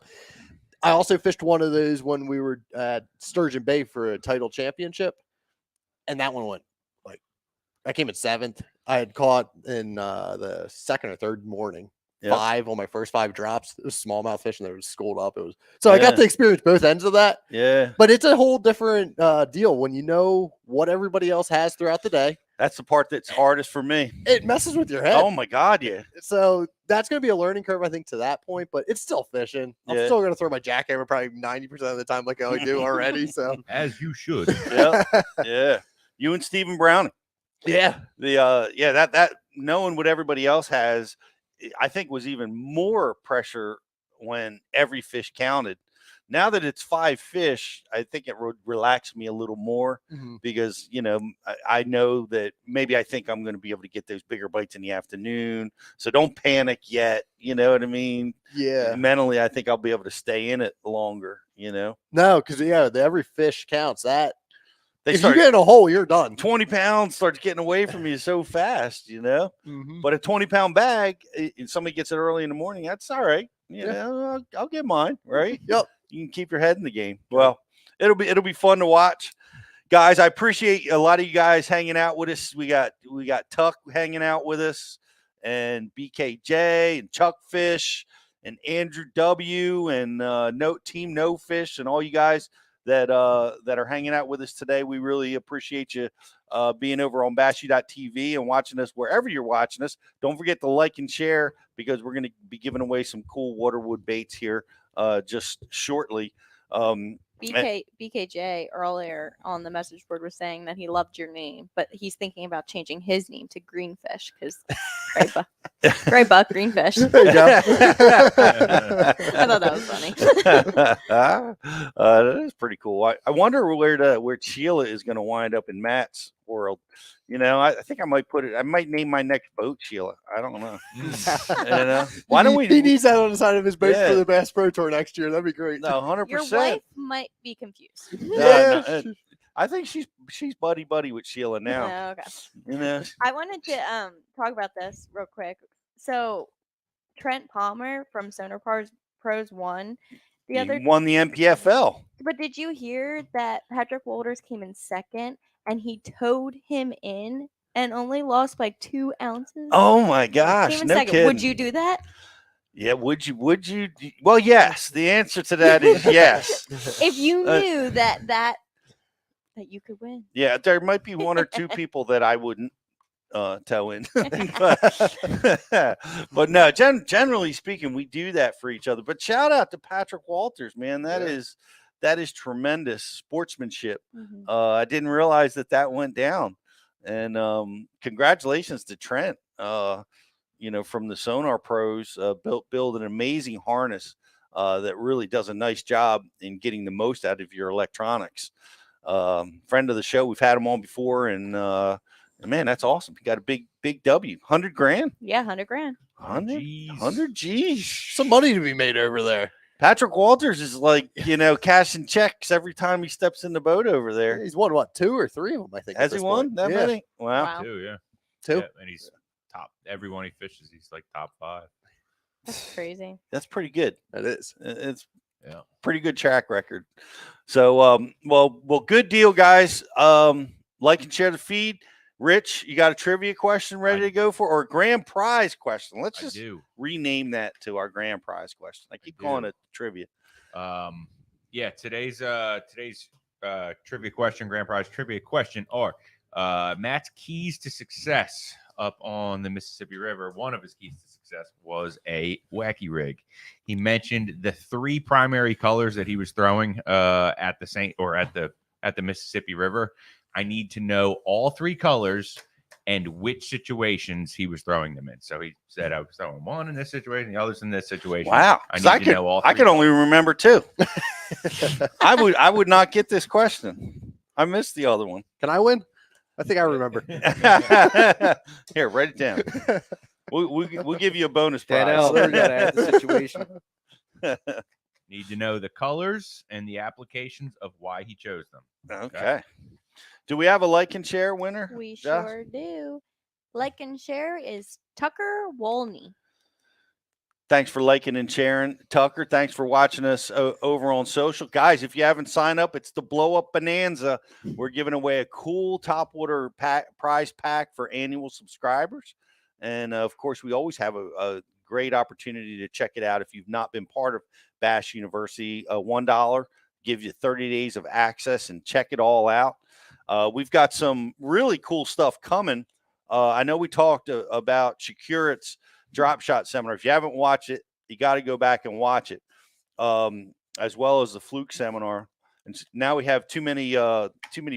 I also fished one of those when we were at Sturgeon Bay for a title championship, and that one went I came in 7th. I had caught in the 2nd or 3rd morning 5 on my first 5 drops. It was smallmouth fish, and they were schooled up. It was I got to experience both ends of that. Yeah, but it's a whole different deal when you know what everybody else has throughout the day. That's the part that's hardest for me. It messes with your head. Oh my God, yeah. So that's going to be a learning curve, I think, to that point. But it's still fishing. I'm still going to throw my jackhammer probably 90% of the time, like I do already. So as you should. Yeah. You and Stephen Browning. Yeah. That knowing what everybody else has, I think was even more pressure when every fish counted. Now that it's 5 fish, I think it would relax me a little more because, you know, I know that maybe I think I'm going to be able to get those bigger bites in the afternoon. So don't panic yet. You know what I mean? Yeah. Mentally, I think I'll be able to stay in it longer, you know? No, because, every fish counts. If you start- get in a hole, you're done. 20 pounds starts getting away from you so fast, you know? Mhm. But a 20-pound bag, and somebody gets it early in the morning, that's all right. You know, I'll get mine, right? Yep. You can keep your head in the game. Well, it'll be fun to watch. Guys, I appreciate a lot of you guys hanging out with us. We got Tuck hanging out with us, and BKJ and Chuck Fish and Andrew W and Team No Fish and all you guys that are hanging out with us today. We really appreciate you being over on bashu.tv and watching us wherever you're watching us. Don't forget to like and share because we're going to be giving away some cool waterwood baits here just shortly. BKJ earlier on the message board was saying that he loved your name, but he's thinking about changing his name to Greenfish because gray buck, greenfish. There you go. I thought that was funny. That is pretty cool. I wonder where Sheila is going to wind up in Matt's world. You know, I think I might name my next boat Sheila. I don't know. You know? Why don't we? He needs that on the side of his boat for the Bass Pro Tour next year. That'd be great. No, 100%. Your wife might be confused. No, I think she's buddy with Sheila now. No, okay. You know, I wanted to talk about this real quick. So Trent Palmer from Sonar Pros won the other. Won the MPFL. But did you hear that Patrick Walters came in second and he towed him in and only lost by 2 ounces? Oh my gosh! Came in No second. kidding. Would you do that? Yeah, would you? Well, yes. The answer to that is yes. If you knew that you could win. Yeah, there might be 1 or 2 people that I wouldn't tow in, but no. Generally speaking, we do that for each other. But shout out to Patrick Walters, man. That is tremendous sportsmanship. I didn't realize that went down, and congratulations to Trent. From the Sonar Pros, build an amazing harness that really does a nice job in getting the most out of your electronics. Friend of the show, we've had him on before, and man, that's awesome. You got a big W, $100,000. Yeah, $100,000. 100 G's. Some money to be made over there. Patrick Walters is like, cashing checks every time he steps in the boat over there. He's won, 2 or 3 of them, I think. Has he won that many? Wow. 2, yeah. 2? Yeah, and he's top. Everyone he fishes, he's like top 5. That's crazy. That's pretty good. That is. It's pretty good track record. So, well, good deal, guys. Like and share the feed. Rich, you got a trivia question ready to go for, or a grand prize question? Let's just rename that to our grand prize question. I keep calling it trivia. Today's trivia question, grand prize trivia question are Matt's keys to success up on the Mississippi River. One of his keys to success was a wacky rig. He mentioned the 3 primary colors that he was throwing at the Mississippi River. I need to know all 3 colors and which situations he was throwing them in. So he said, I was throwing one in this situation, the others in this situation. Wow. I need to know all 3. I could only remember 2. I would not get this question. I missed the other one. Can I win? I think I remember. Here, write it down. We'll give you a bonus prize. We gotta add the situation. Need to know the colors and the applications of why he chose them. Okay. Do we have a like and share winner? We sure do. Like and share is Tucker Wolney. Thanks for liking and sharing, Tucker. Thanks for watching us over on social. Guys, if you haven't signed up, it's the Blow Up Bonanza. We're giving away a cool topwater prize pack for annual subscribers. And, of course, we always have a great opportunity to check it out. If you've not been part of Bass University, $1 gives you 30 days of access and check it all out. We've got some really cool stuff coming. I know we talked about Shakurit's drop shot seminar. If you haven't watched it, you got to go back and watch it, as well as the Fluke seminar. And now we have too many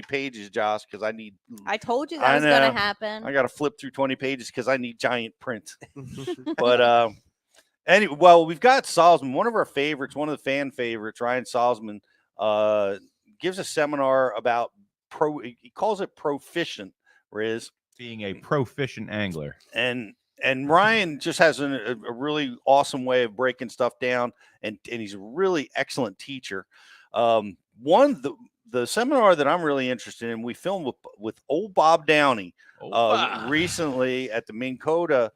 pages, Josh, because I told you that was going to happen. I got to flip through 20 pages because I need giant print. But Anyway, well, we've got Salzman, one of our favorites, one of the fan favorites. Ryan Salzman gives a seminar about he calls it proficient, Riz. Being a proficient angler. And Ryan just has a really awesome way of breaking stuff down, and he's a really excellent teacher. The seminar that I'm really interested in, we filmed with old Bob Downey recently at the Minn Kota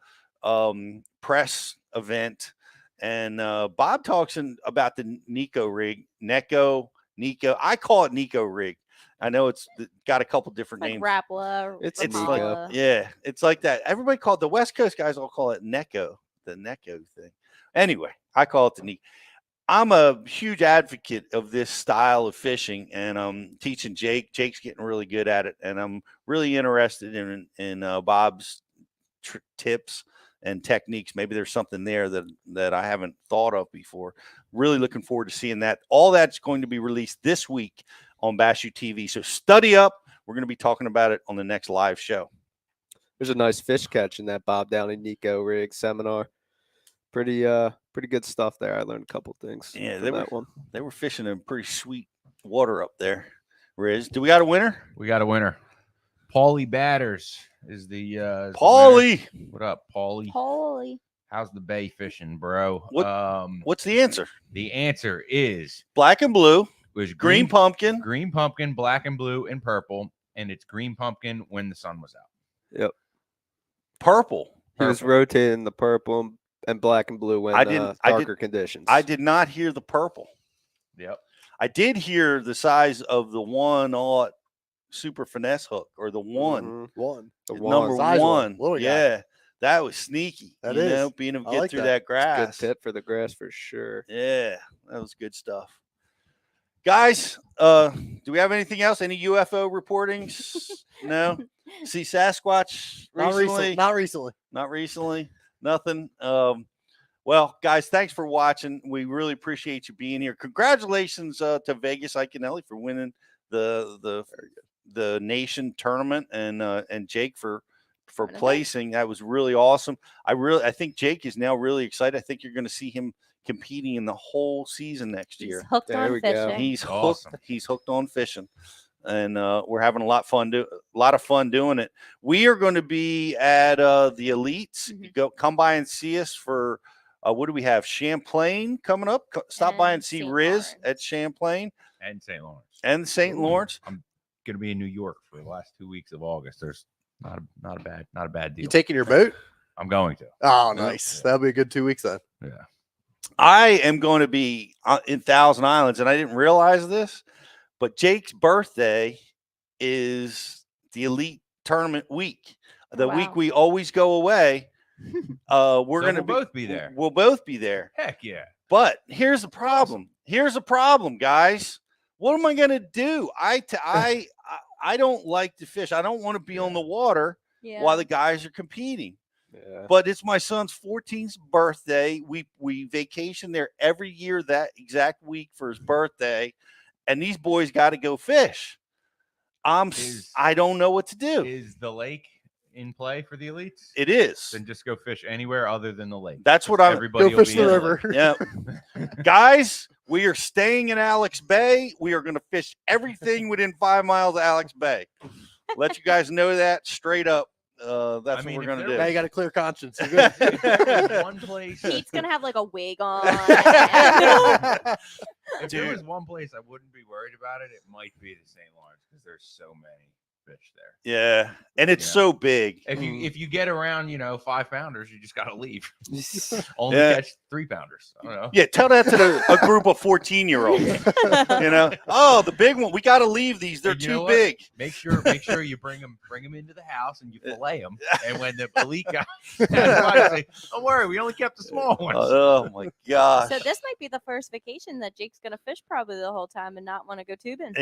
press event, and Bob talks about the Nico rig, Nico. I call it Nico rig. I know it's got a couple different names. Rapala. It's like, yeah, it's like that. Everybody called the West Coast guys all call it Neko, the Neko thing. Anyway, I call it the Nico. I'm a huge advocate of this style of fishing, and I'm teaching Jake. Jake's getting really good at it, and I'm really interested in Bob's tips and techniques. Maybe there's something there that I haven't thought of before. Really looking forward to seeing that. All that's going to be released this week on Bass U TV. So study up. We're going to be talking about it on the next live show. There's a nice fish catch in that Bob Downey Nico rig seminar. Pretty good stuff there. I learned a couple things. Yeah, they were fishing in pretty sweet water up there. Riz, do we got a winner? We got a winner. Paulie Batters is the Paulie. What up, Paulie? Paulie. How's the bay fishing, bro? What's the answer? The answer is black and blue. Was green pumpkin, black and blue, and purple, and it's green pumpkin when the sun was out. Yep. Purple. He was rotating the purple and black and blue when darker conditions. I did not hear the purple. Yep. I did hear the size of the 1/0 super finesse hook, or the one. Number one. Yeah. That was sneaky. That is. Being able to get through that grass. Good tip for the grass for sure. Yeah, that was good stuff. Guys, do we have anything else? Any UFO reportings? No? See Sasquatch recently? Not recently. Not recently? Nothing? Well, guys, thanks for watching. We really appreciate you being here. Congratulations to Vegas Iconelli for winning the nation tournament, and Jake for placing. That was really awesome. I think Jake is now really excited. I think you're going to see him competing in the whole season next year. He's hooked on fishing. He's awesome. He's hooked on fishing, and we're having a lot of fun doing it. We are going to be at the Elites. Mm-hmm. Come by and see us for what do we have? Champlain coming up. Stop by and see Riz at Champlain and St. Lawrence. And St. Lawrence. I'm going to be in New York for the last 2 weeks of August. There's not a bad deal. You taking your boat? I'm going to. Oh, nice. Yeah. That'll be a good 2 weeks then. Yeah. I am going to be in Thousand Islands, and I didn't realize this, but Jake's birthday is the Elite Tournament week. The week we always go away. We're going to both be there. We'll both be there. Heck yeah. But here's the problem. Guys. What am I going to do? I don't like to fish. I don't want to be on the water while the guys are competing. Yeah. But it's my son's 14th birthday. We vacation there every year that exact week for his birthday, and these boys got to go fish. I don't know what to do. Is the lake in play for the Elites? It is. Then just go fish anywhere other than the lake. That's what everybody go fish the river. Yeah, guys, we are staying in Alex Bay. We are going to fish everything within 5 miles of Alex Bay. Let you guys know that straight up. That's what we're going to do. Now you got a clear conscience. One place. Pete's going to have like a wig on. If there was one place I wouldn't be worried about it, it might be the St. Lawrence, because there's so many fish there. Yeah, and it's so big. If you get around 5 pounders, you just got to leave. Only catch 3 pounders. I don't know. Yeah, tell that to a group of 14-year-olds. Oh, the big one. We got to leave these. They're too big. Make sure you bring them into the house and you fillet them. And when the elite guys say, "Don't worry, we only kept the small ones." Oh my gosh! So this might be the first vacation that Jake's gonna fish probably the whole time and not want to go tubing.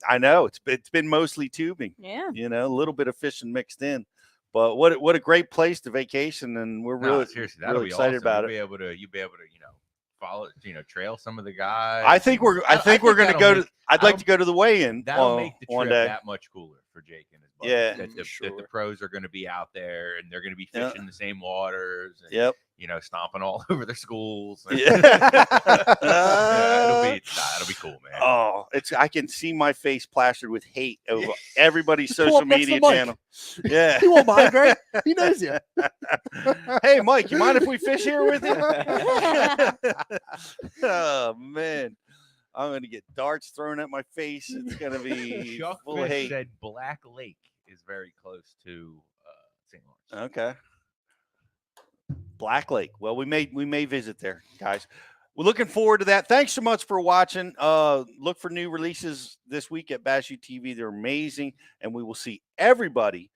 I know it's been mostly tubing. Yeah. A little bit of fishing mixed in, but what a great place to vacation, and we're really excited awesome. about it. You'll be able to follow, trail some of the guys. I think we're going to go to. I'd like to go to the weigh-in. That'll make the trip one day. That much cooler for Jake and his buddies. Yeah, that the pros are going to be out there and they're going to be fishing the same waters. And, you know, stomping all over their schools. It'll be cool, man. Oh, I can see my face plastered with hate over everybody's social media channel. Yeah, he won't mind, right? He knows you. Hey, Mike, you mind if we fish here with you? Oh man, I'm gonna get darts thrown at my face. It's gonna be Chuck full of Fish hate. said Black Lake is very close to St. Lawrence. Okay. Black Lake. Well, we may visit there, guys. We're looking forward to that. Thanks so much for watching. Look for new releases this week at Bass U TV. They're amazing, and we will see everybody